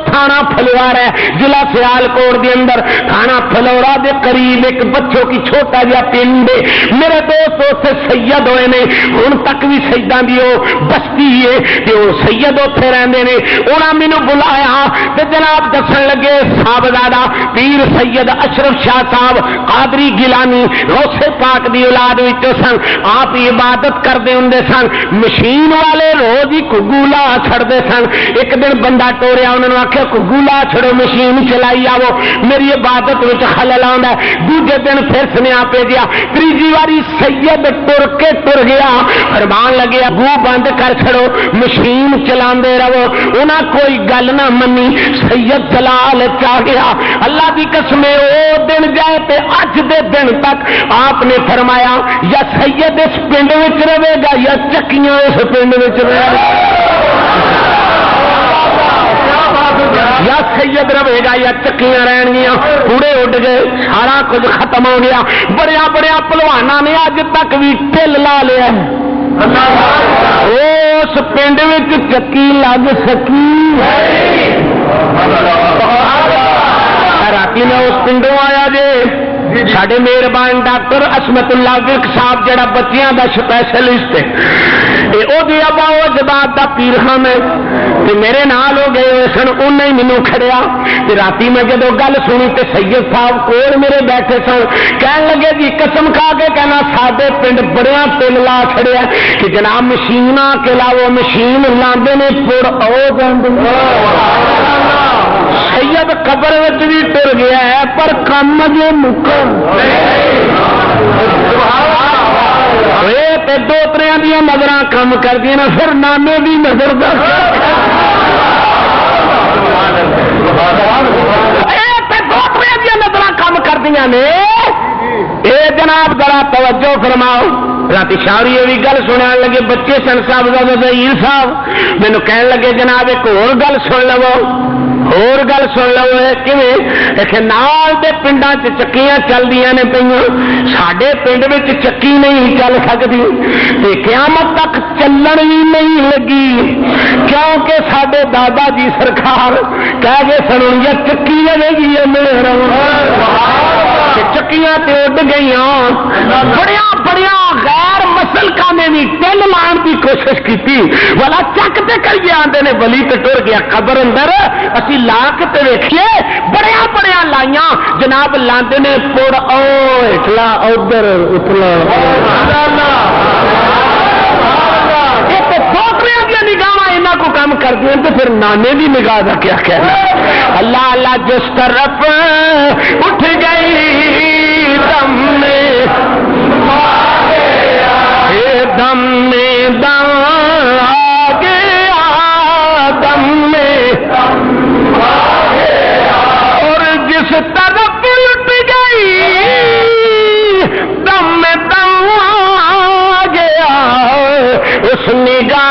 تھانہ پھلوار ہے ضلع سیالکوٹ دے اندر تھانہ پھلورا دے قریب ایک بچوں کی چھوٹا جا پنڈ میرے دوست سے سید ہوئے نے ہن تک بھی سیداں دی او بستی ہے تے او سید اوتھے رہندے نے انہاں مینوں بلایا تے جناب دسن لگے صاحبزادہ پیر سید اشرف شاہ صاحب قادری گیلانی غوث پاک دی اولاد وچوں سن. آپ عبادت کرتے ہوں سن. مشین والے روز ہی گگو لا چھڑتے سن. ایک دن بندہ ٹوریا انہوں نے آخیا گگو لا چھڑو مشین چلائی آو میری عبادت وچ خلل آندا ہے. دوجے دن پھر سنیا پہ گیا. تیجی واری سید ٹر کے ٹر گیا. فرمان لگے گو بند کر چھڑو مشین چلا رہو. انہاں کوئی گل نہ منی. سید جلال چاہ گیا. اللہ کی قسم او دن جائے تے اج دے دن تک آپ نے فرمایا یا سید اس پنڈ وچ رہے گا یا چکیاں اس پنڈ وچ رہے گا. یا سید رہے گا یا چکیاں رہن گیا. کوڑے اڈ گئے. سارا کچھ ختم ہو گیا. بڑے بڑے پہلوانا نے اج تک بھی ٹل لا لیا. اس پنڈ وچ چکی لگ سکی. رات میں اس پنڈوں آیا جی ساڈے مہربان ڈاکٹر عصمت اللہ وک صاحب جڑا بچیاں دا سپیشلسٹ ہے او دی ابا او جبات دا پیر خان ہے تے میرے نال ہو گئے ہوئے سن. انہیں مینوں کھڑیا تے راتی میں جدوں گل سنی تے سید صاحب کول میرے بیٹھے سن. کہن لگے جی قسم کھا کے کہنا ساڈے پنڈ بڑیا تل لا چھڑیا کہ جناب مشین کے لاؤ مشین لاندے نے پڑ او جاندے. سید قبر وچ بھی ٹر گیا ہے پر کم جو مکا دو تریاں دیا نظر کم کر دیا نا پھر نانے بھی نظر نظر کم کر دیا نے. اے جناب ذرا توجہ فرماؤ. رات شاوری یہ بھی گل سننے لگے بچے سن صاحب ظہیر صاحب مینو کہن لگے جناب ایک اور گل سن لو اور گل سن لو کہ نال دے پنڈاں چ چکیاں چلدیاں نے پئیاں ساڈے پنڈ وچ چکی نہیں چل سکتی تے قیامت تک چلن بھی نہیں لگی کیونکہ ساڈے دادا جی سرکار کہہ گئے سن یا چکی رہے گی یا میرا چکیاں تے اڈ گئیاں. بڑیا بڑیا غیر مسلکاں نے بھی ٹل لان کی کوشش کی والا چک تے کریے آندے نے بلی تے ٹر گیا قبر اندر اسی لا کے تے ویکھیے بڑیا بڑیا لائیاں جناب لاندے نے پڑ او اٹلا ادھر اتلا نگاہ یہاں کو کام کر دیں تو پھر نانے بھی نگاہ کا کیا کہنا. اللہ اللہ جس طرف اٹھ گئی دم میں دم میں دم آ گیا دم میں اور جس طرف اٹھ گئی دم میں دم آ گیا اس نگاہ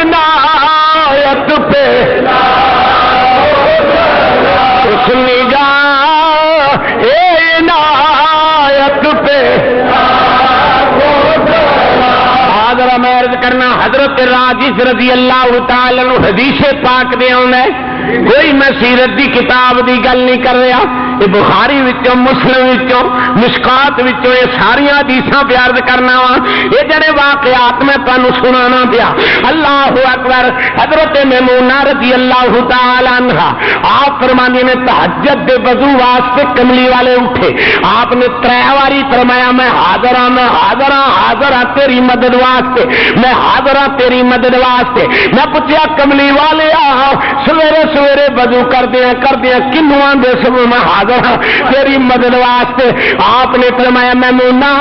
عنایت پہ اس نگاہ عنایت پہ حاضر عرض کرنا حضرت راجس رضی اللہ تعالی عنہ حدیث پاک دے آؤں کوئی میں سیرت دی کتاب دی گل نہیں کر رہا. یہ بخاری وچوں مسلم وچوں مشکات وچوں یہ ساری حدیثاں پیار کرنا وا. یہ جڑے واقعات میں تانوں سنانا پیا. اللہ اکبر. حضرت میمونہ رضی اللہ تعالی عنہا آپ فرمانے نے تہجد دے وضو واسطے کملی والے اٹھے. آپ نے 3 واری فرمایا میں حاضر ہاں میں حاضر ہاں حاضر ہاں تیری مدد واسطے میں حاضر ہاں تیری مدد واسطے. میں پوچھا کملی والے آ سویرے سویرے وضو کر دیا کنوں آندے سب میں حاضر ہاں تیری مدد واسطے. آپ نے فرمایا میمونہ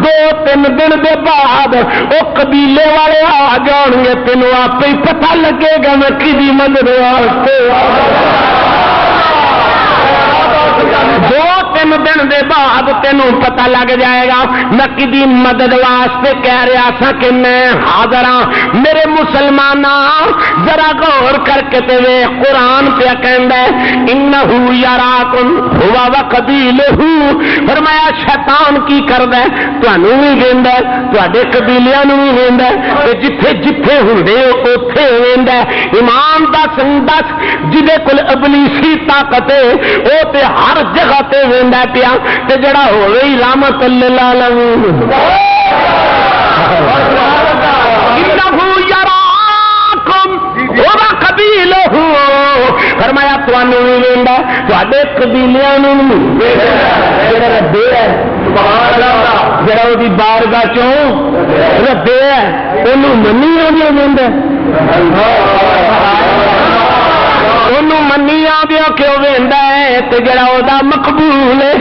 2-3 دن دے بعد وہ قبیلے والے آ جان گے تینوں آپ ہی پتہ لگے گا میں کدی مدد واسطے. 2-3 دن دے بعد تینوں پتہ لگ جائے گا میں کدی مدد واسطے کہہ رہا سا کہ میں حاضر ہاں. میرے مسلماناں ذرا غور کر کے تے قرآن پہ کہندا ہے انہو یراکم ہوا وقبیلہ. فرمایا شیطان کی کردا ہے تانوں بھی ویندا ہے تواڈے قبیلیاں نوں بھی ویندا ہے تے جتھے جتھے ہوندے اوتھے ویندا ہے. ایمان دس جدے کول ابلیسی طاقت ہے او تے ہر جگہ تے ویندا پیا تے جڑا ہوے ہی رحمت للعالمین. انہو یراکم ہوا قبیلہ. فرمایا تانوں بھی ویندا تواڈے قبیلیاں نوں جڑا ربے ہے جڑا وہ بارگاہ چوں ربے ہے انہوں منی آدھا انہوں منی آدھا کیوں ویندا ہے تے جڑا وہ مقبول ہے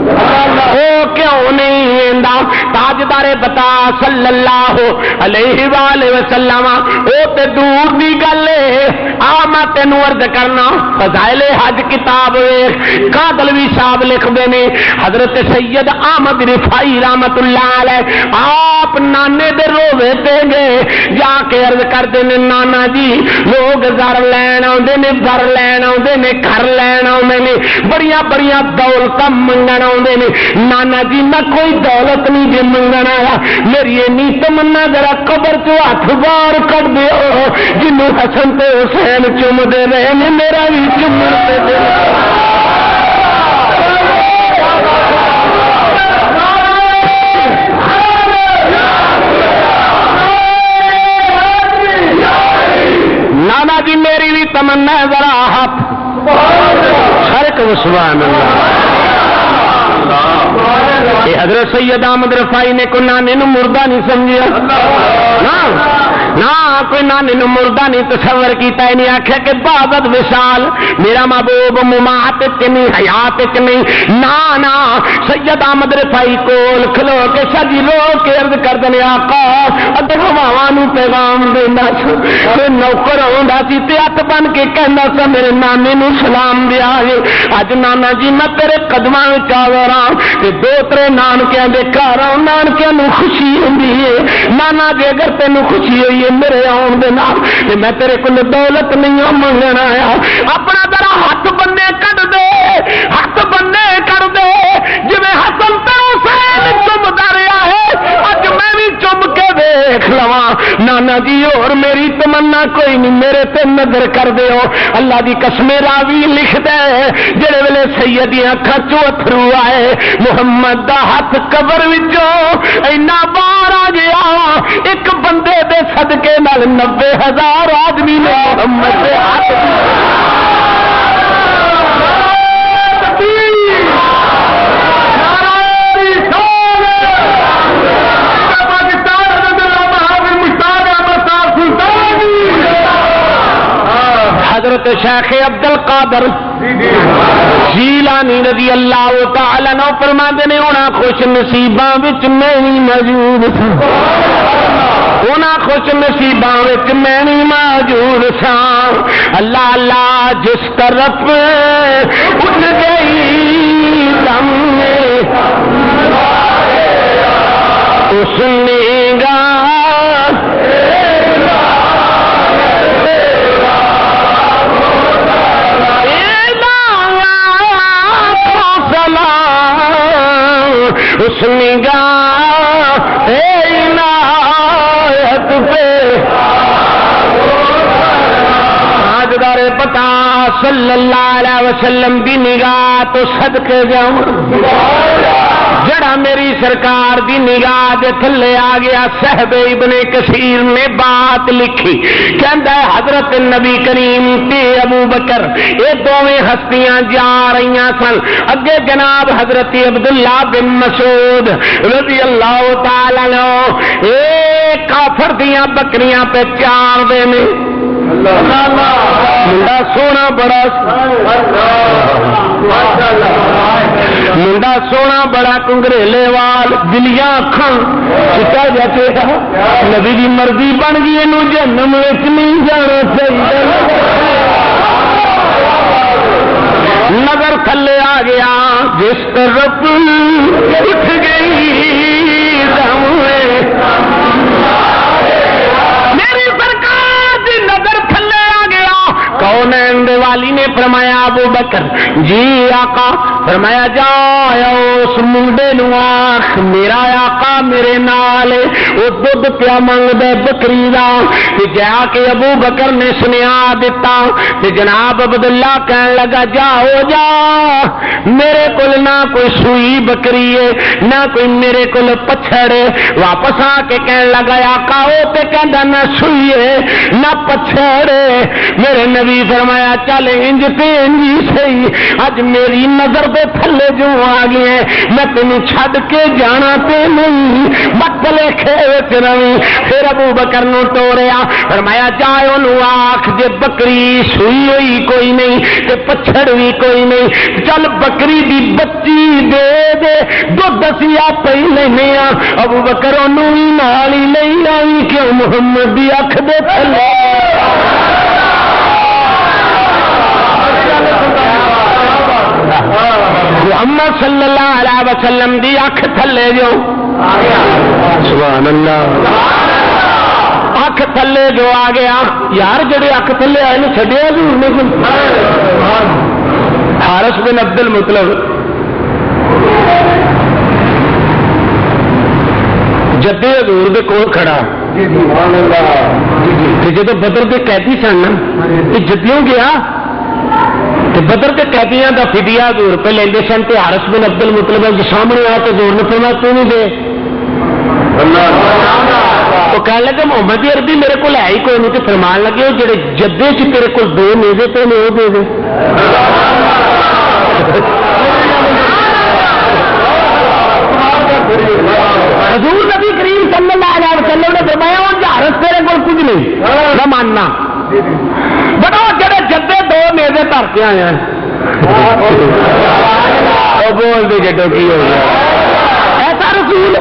وہ کیوں نہیں ویندا تاجدار بتا صلی اللہ علیہ وآلہ وسلم وہ تے دور دی گل ہے آ میں تینوں عرض کرنا فضائل حج کتاب کادلوی صاحب لکھتے ہیں حضرت سید احمد رفائی رحمت اللہ علیہ آپ نانے دے روزے تے گئے جا کے عرض کرتے ہیں نانا جی لوگ زر لین آتے نے بر لین آتے نے گھر لین آتے نے بڑیاں بڑیاں دولت منگن آتے نے نانا جی میں کوئی دولت نہیں جی منگن آیا میری اینی تمنا ذرا قبر چ ہاتھ باہر کر دیو جنوں حسن تے حسین چومتے رہے میرا بھی چومتے نانا جی میری بھی تمنا ہے ذرا ہاتھ شرک سبحان اللہ یہ حضرت سید احمد رفائی نے کوئی نانے نو مردہ نہیں سمجھیا نہ کوئی نانے نو مردہ نہیں تصور کیتا ہے نہیں آخیا کہ بعد وصال میرا محبوب ممات کے نہیں حیات کے نہیں نا سید احمد رفائی کول کھلو کے سجی رو کے عرض کر دنے آقا ادھر ہواواں نو پیغام دینا کوئی نوکر ہوندا سی تے ہاتھ بن کے کہندا سا میرے نانے نو سلام دیا ہے اج نانا جی میں تیرے قدماں وچ آ رہا تے دو ترے نانکیاں دے گھر آؤں نانکیاں نو خوشی ہوندی ہے نانا جی اگر تینوں خوشی ہوئی ہے میرے آن دے نال تے میں تیرے کول دولت نہیں منگن آیا اپنا ذرا ہاتھ بننے کڈ دے ہاتھ بننے کر دے جویں حسن تے حسین چمدا رہیا ہے اج میں بھی چم کے دیکھ لواں نانا جی اور میری تمنا کوئی نہیں میرے تے نظر کر دیو اللہ دی قسم راوی لکھ دے جڑے ویلے سیدی اکھاں چوں اتھرو آئے محمد دا ہاتھ قبر وچوں اینا باہر آ گیا ایک بندے دے صدقے نال 90,000 آدمی نے محمد دے ہاتھ حضرت شیخ عبد القادر جیلانی رضی اللہ تعالی عنہ فرماندے نے انہاں خوش نصیباں وچ میں نہیں موجود سا انہاں خوش نصیباں وچ میں نہیں موجود سا اللہ اللہ جس طرف اٹھ گئی دم اس نے گا اس نگاہ عنایت پہ تاجدار پتا صلی اللہ علیہ وسلم کی نگاہ تو صدقے جاؤں جڑا میری سرکار دی نگاہ دے تھلے آ گیا صاحب ابن کثیر نے بات لکھی کہندا ہے حضرت نبی کریم تے ابو بکر یہ دوویں ہستیاں جا رہی سن اگے جناب حضرت عبداللہ بن مسعود رضی اللہ تعالی عنہ اے کافر دیاں بکریاں پہ چار دے نے منڈا سونا بڑا منڈا سونا بڑا کنگریلے وال دلیاں اکھاں چٹا جاتے نبی دی مرضی بن گئی اینوں جہنم وچ نہیں جانا چاہیے نظر تھلے آ گیا جس طرف اٹھ گئی دم میری سرکار دی نظر تھلے آ گیا کونین دے والی نے فرمایا ابو بکر جی آقا فرمایا جا اس منڈے نو آخ میرا آقا میرے نال وہ دودھ پیا منگدا بکری دا تے جا کے ابو بکر نے سنیا دتا تے جناب عبداللہ کہن لگا جا ہو جا میرے کول نہ کوئی سوئی بکری ہے نہ کوئی میرے کول پچھڑ واپس آ کے کہن لگا آقا او تے کہندا نہ سوئی ہے نہ پچھڑ میرے نبی فرمایا چل انج تے انج صحیح اج میری نظر دے تھلے جو آ گئے میں تینوں چھڈ کے جانا تے نہیں مطلے کھیت رہی پھر ابو بکر نو ٹوریا فرمایا جا اونوں آکھ جے بکری سوئی ہوئی کوئی نہیں تے پچھڑ بھی کوئی نہیں چل بکری دی بچی دے دے دودھ اسی آپ ہی لینے ابو بکر اونوں بھی نال ہی لئی آئی کیوں محمد دی اکھ دے تھلے محمد صلی اللہ علیہ وسلم دی اکھ تھلے جو سبحان اللہ اکھ تھلے جو آ گیا یار جڑے اکھ تھلے آئے نے چھڈیا حضور نے حارث بن عبد المطلب جدے حضور دے کول کھڑا جدو بدر کے قیدی سن جدیوں گیا بدر کے قیدیاں کا فدیہ حضور پہ لیندے سن تے حارث بن عبد المطلب کے سامنے آ کے حضور نے فرمایا تو نہیں دے تو کہنے لگے محمد عربی میرے کو ہے ہی کوئی نہیں تو فرمان لگے جڑے جدے چ تیرے کو دو نیزے پہ نے وہ دے دے حضور نبی کریم صلی اللہ علیہ وسلم نے فرمایا وہ حارث تیرے کو کچھ نہیں نہ ماننا بڑا جڑے جدے دو نیزے دھر کے آئے ہیں بول دے جڈو کی ہو گیا ایسا رسول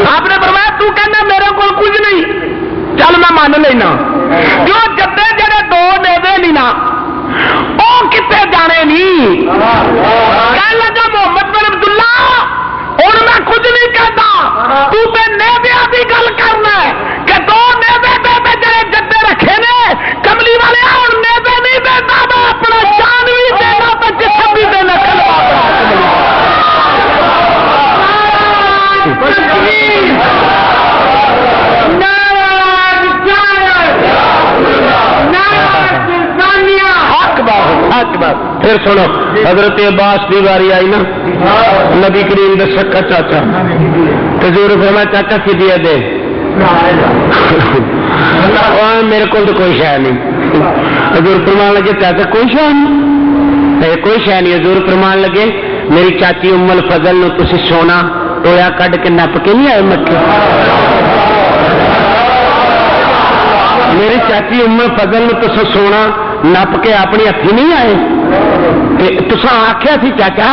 آپ نے فرمایا تو کہنا میرے کو کچھ نہیں چل میں مان لینا جو جدے جڑے دو نیزے نہیں نا وہ کتنے جانے نہیں کہنے لگا محمد بن عبداللہ اور میں کچھ نہیں کہتا تو تے نیزے کی گل کرنا ہے کہ دو نیزے دے جڑے جدے رکھے نے کملی والے اور نیزے نہیں دیتا میں اپنا جان بھی دینا تو جسم بھی دینا پھر سنو حضرت عباس کی باری آئی نا نبی کریم دے سکا چاچا حضور فرمایا چاچا فدیہ دے میرے کو تو کوئی شے نہیں حضور فرمان لگے چاچا کوئی شے نہیں کوئی شے نہیں حضور فرمان لگے میری چاچی ام الفضل نو تسی سونا ٹویا کڈ کے نپ کے نہیں آئے مکے میری چاچی ام الفضل نو تسی سونا نپ کے اپنی ہاتھی نہیں آئے تسا آخیا سی چاچا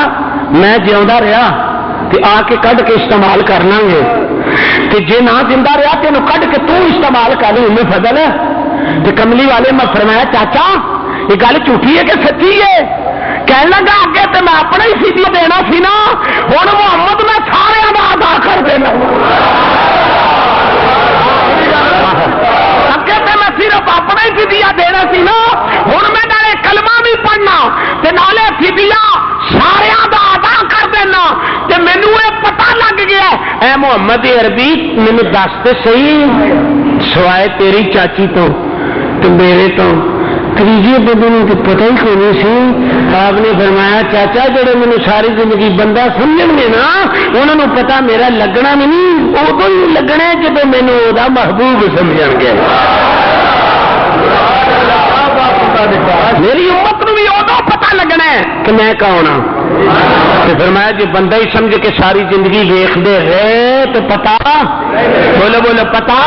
میں جیوندا رہا تے آ کے کڈ کے استعمال کرنا گے تے جے نہ زندہ رہا تینو کڈ کے تو استعمال کر ام فضل تے کملی والے میں فرمایا چاچا یہ گل جھوٹھی ہے کہ سچی ہے کہنے لگا اگے تے میں اپنا ہی فدیہ دینا سی نا ہن محمد میں سارے دا ادا کر دینا اگے تے میں صرف اپنا ہی فدیہ دینا سی نا ہن میں نالے کلمہ بھی پڑھنا تے نالے فدیہ سارے دا ادا کر دینا تے مینوں یہ پتہ لگ گیا اے محمد عربی مینوں دس تے صحیح سوائے تیری چاچی تو میرے تو تیجے بندے تو پتہ ہی کوئی نہیں سی آپ نے فرمایا چاچا جڑے مینوں ساری زندگی بندہ سمجھن گے نا انہوں نے پتا میرا لگنا بھی نہیں ادو ہی لگنا ہے جب مینوں وہ محبوب سمجھ گے میری امت نو بھی ادو پتا لگنا ہے کہ میں کون ہوں فرمایا جی بندہ ہی سمجھ کے ساری زندگی ویکھدے رہے تو پتا بولو بولو پتا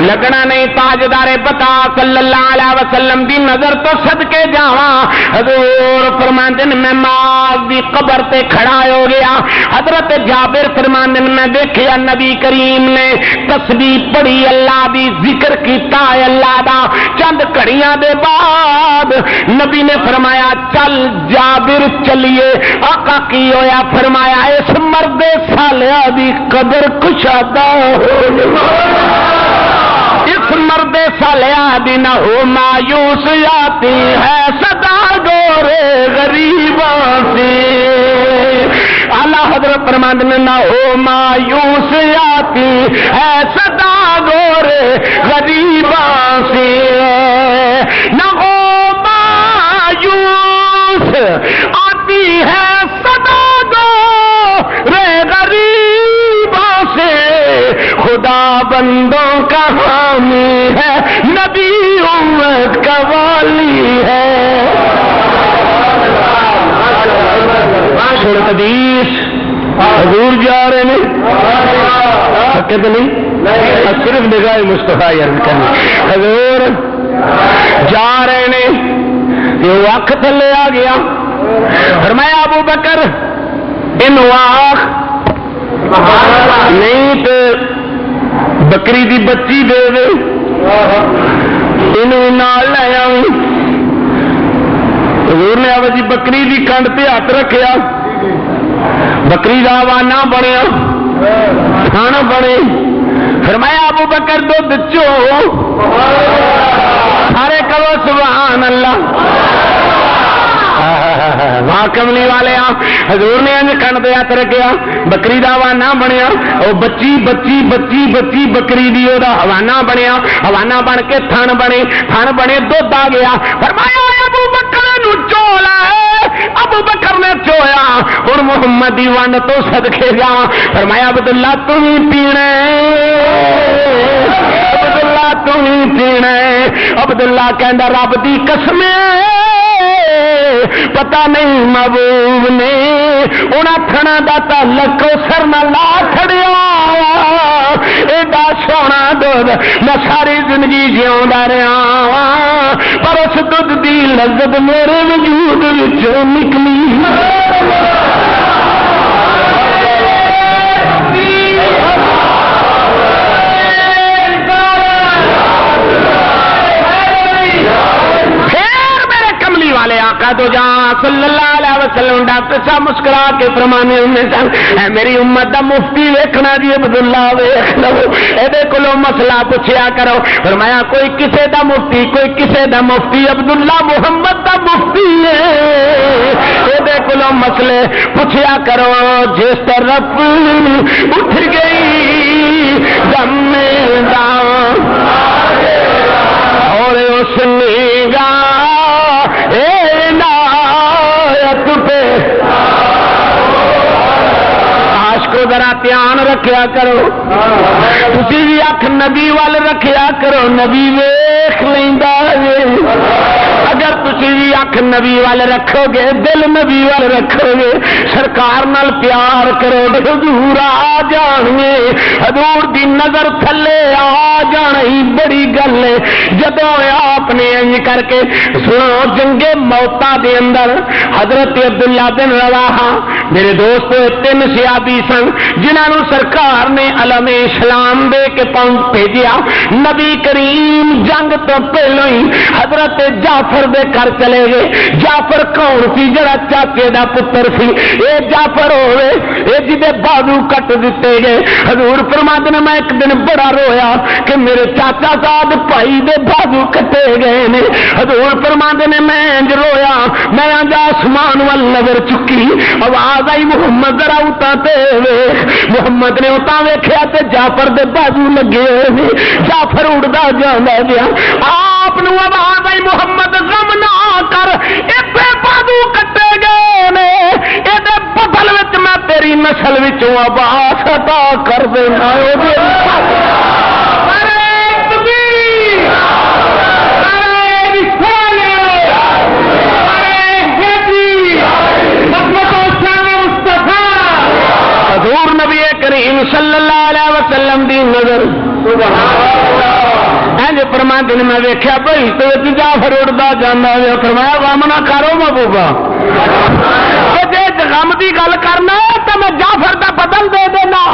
لگنا نہیں تاجدار پتا صلی اللہ علیہ وسلم دی نظر تو صدقے جاواں حضور فرماندے نے میں ماں دی قبر تے کھڑا ہو گیا حضرت جابر فرماندے نے میں دیکھیا نبی کریم نے تسبیح پڑھی اللہ دی ذکر کیتا ہے اللہ دا چند گھڑیاں دے بعد نبی نے فرمایا چل جابر چلیے آقا کی ہویا فرمایا اس مرد صالح دی قدر کشادہ ہو اس مرد صالح دی نہ ہو مایوس آتی ہے صدا گور غریباں سے. اعلیٰ حضرت فرماتے ہیں نہ ہو مایوس آتی ہے صدا گور غریباں سے, نہ ہو مایوس آتی ہے صدا گور غریباں سے, خدا بندوں کا حامی ہے نبی امت کا والی ہے. شرط حدیث حضور جا رہے ہیں تو نہیں صرف نگاہ مصطفیٰ حضور جا رہے ہیں یہ وقت تھلے آ گیا. فرمایا ابو بکر ان واخ نہیں تو بکری دی بچی دے دے انہوں نال لے آؤں. حضور نے آواز جی بکری دی کنڈ تے ہاتھ رکھیا, بکری دا وانا بنیا کھانا بنے. فرمایا ابو بکر دودھ چو سارے کہو سبحان اللہ. وہاں کملی والے حضور نے کنڈ دے ہاتھ رکھیا, بکری دا حوانہ بنیا, وہ بچی بچی بچی بچی بکری دی وہ حوانہ بنیا, حوانہ بن کے تھن بنے دودھ آ گیا. فرمایا ابو بکر نو چولا ہے, ابو بکر نے چویا اور محمد دی ون تو صدقے جا. فرمایا عبداللہ تم ہی پینا, عبداللہ تم ہی پینا. عبداللہ کہندا رب دی قسم پتہ نہیں محبوب نے انہاں تھنا دا تعلق سر نہ لا چھڑیا. ایڈا سونا دودھ میں ساری زندگی جیوندا رہا پر اس دودھ دی لذت میرے وجود وچوں نکلی. والے آقا تو جہاں صلی اللہ علیہ وسلم ڈاکٹر صاحب مسکرا کے فرمانے ہونے سن اے میری امت دا مفتی ویکھنا جی عبداللہ ویکھ لو اے کولو مسئلہ پوچھیا کرو. فرمایا کوئی کسے دا مفتی کوئی کسے دا مفتی, عبداللہ محمد دا مفتی ہے اے کولو مسئلے پوچھیا کرو. جس طرف اٹھ گئی دم دا اور اس نیگا عاشقو ذرا دھیان رکھیا کرو, تسی بھی اکھ نبی وال رکھیا کرو, نبی ویکھ لیندا ہے. اگر تسی بھی اکھ نبی وال رکھو گے, دل نبی وال رکھو گے, سرکار نال پیار کرو گے, حضور آ جان گے, حضور دی نظر تھلے آ جانی بڑی گل ہے. جدوں آپ نے انج کر کے سنو جنگے موتا دے اندر حضرت عبداللہ بن رواحہ میرے دوستو تین صحابی سن جنہاں نو سرکار نے علم اسلام دے کے بھیجیا. نبی کریم جنگ تو پہلو ہی حضرت جعفر دے گھر چلے گئے. جعفر کون سی جڑا چاچے دا پتر سی, اے جعفر ہوئے اے جدے بازو کٹ دیتے گئے. حضور فرماتے نے میں ایک دن بڑا رویا کہ میرے چاچا صاحب بھائی دے بازو کٹے گئے نے. حضور فرماتے نے میں انج رویا, میں انج آسمان وال نظر چکی, آواز آئی محمد ذرا اتا تے ویکھ. محمد نے اتا ویکھیا تے جعفر دے بازو لگے ہوئے, جعفر اڑدا جاندا گیا. آپ نو آواز آئی محمد غم نہ کر, ایتھے بازو کٹے گئے نے, اے دے بدل وچ میں تیری نسل وچوں عباس عطا کر دینا. حضور نبی کریم صلی اللہ علیہ وسلم دی نظر فرماتے نے میں ویکھیا بھائی تو جعفر اڑدا جانا. فرمایا غم نہ کرو محبوبا, جے غم دی گل کرنا تو میں جعفر دا بدل دے دینا,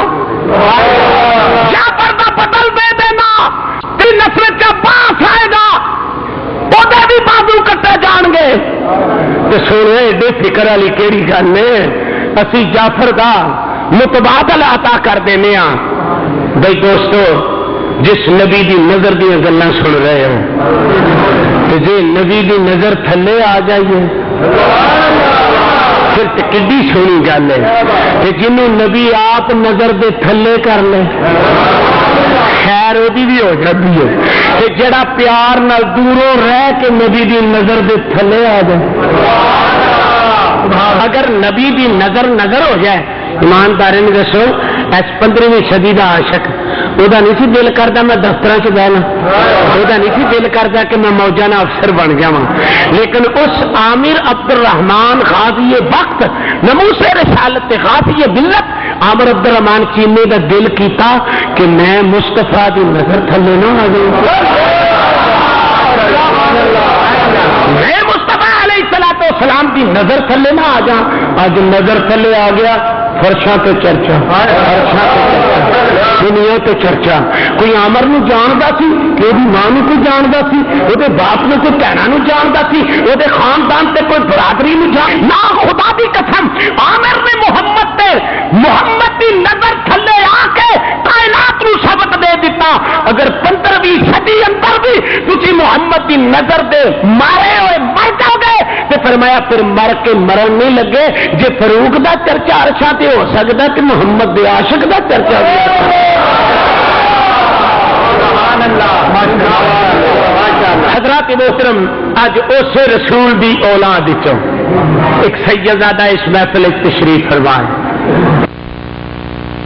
جعفر دا بدل دے دینا. تیری نسل چ باس آئے گا, وہ بھی بازو کٹے جان گے. سونے ایڈی فکر والی کیڑی گل ہے, اسی جعفر دا متبادل عطا کر دینے ہاں. بھائی دوستو جس نبی دی نظر دی گلاں سن رہے ہو جی نبی دی نظر تھلے آ جائیے پھر کڈی سونی گل ہے جنوں نبی آپ نظر دے تھلے کر لے خیر وہ بھی ہو جاتی ہے جڑا پیار نال دوروں رہ کے نبی دی نظر دے تھلے آ جائے. اگر نبی دی نظر ہو جائے ایمانداری نے دسو اس 15ویں صدی دا عاشق وہ نہیں سی دل کرتا میں دفتر چ بہنا وہ نہیں سی دل کرتا کہ میں موجانہ افسر بن جا لیکن اس عامر عبد الرحمان غازی وقت نموس رسالت غازی ملت عامر عبد الرحمان چینے کا دل کیتا کہ میں مصطفیٰ دی نظر تھلے نہ آ جاؤں میں مصطفیٰ علیہ الصلوۃ والسلام کی نظر تھلے نہ آ جا. اج نظر تھلے آ گیا فرشاں تے چرچا دنیا تے چرچا. کوئی عامر نو جاندا سی کہ دی ماں نو کوئی جاندا سی او دے باپ نو کوئی بہنا نو جاندا سی او دے خاندان تے کوئی برادری نو جان نہ. خدا دی قسم عامر نے محمد دی نظر تھلے آ کے کائنات نو سبق دے دیتا. اگر 15ویں صدی اندر بھی تسی محمد دی نظر دے مارے ہوئے مر جاؤ گے تے فرمایا پھر مر کے مرن نہیں لگے. جے فاروق دا چرچا عرشاں تے ہو سکدا تے محمد دے عاشق دا چرچا بھی سبحان اللہ. حضرات محترم اج اسے رسول دی اولاد وچوں ایک سیدزادہ اس محفل تشریف فرمائے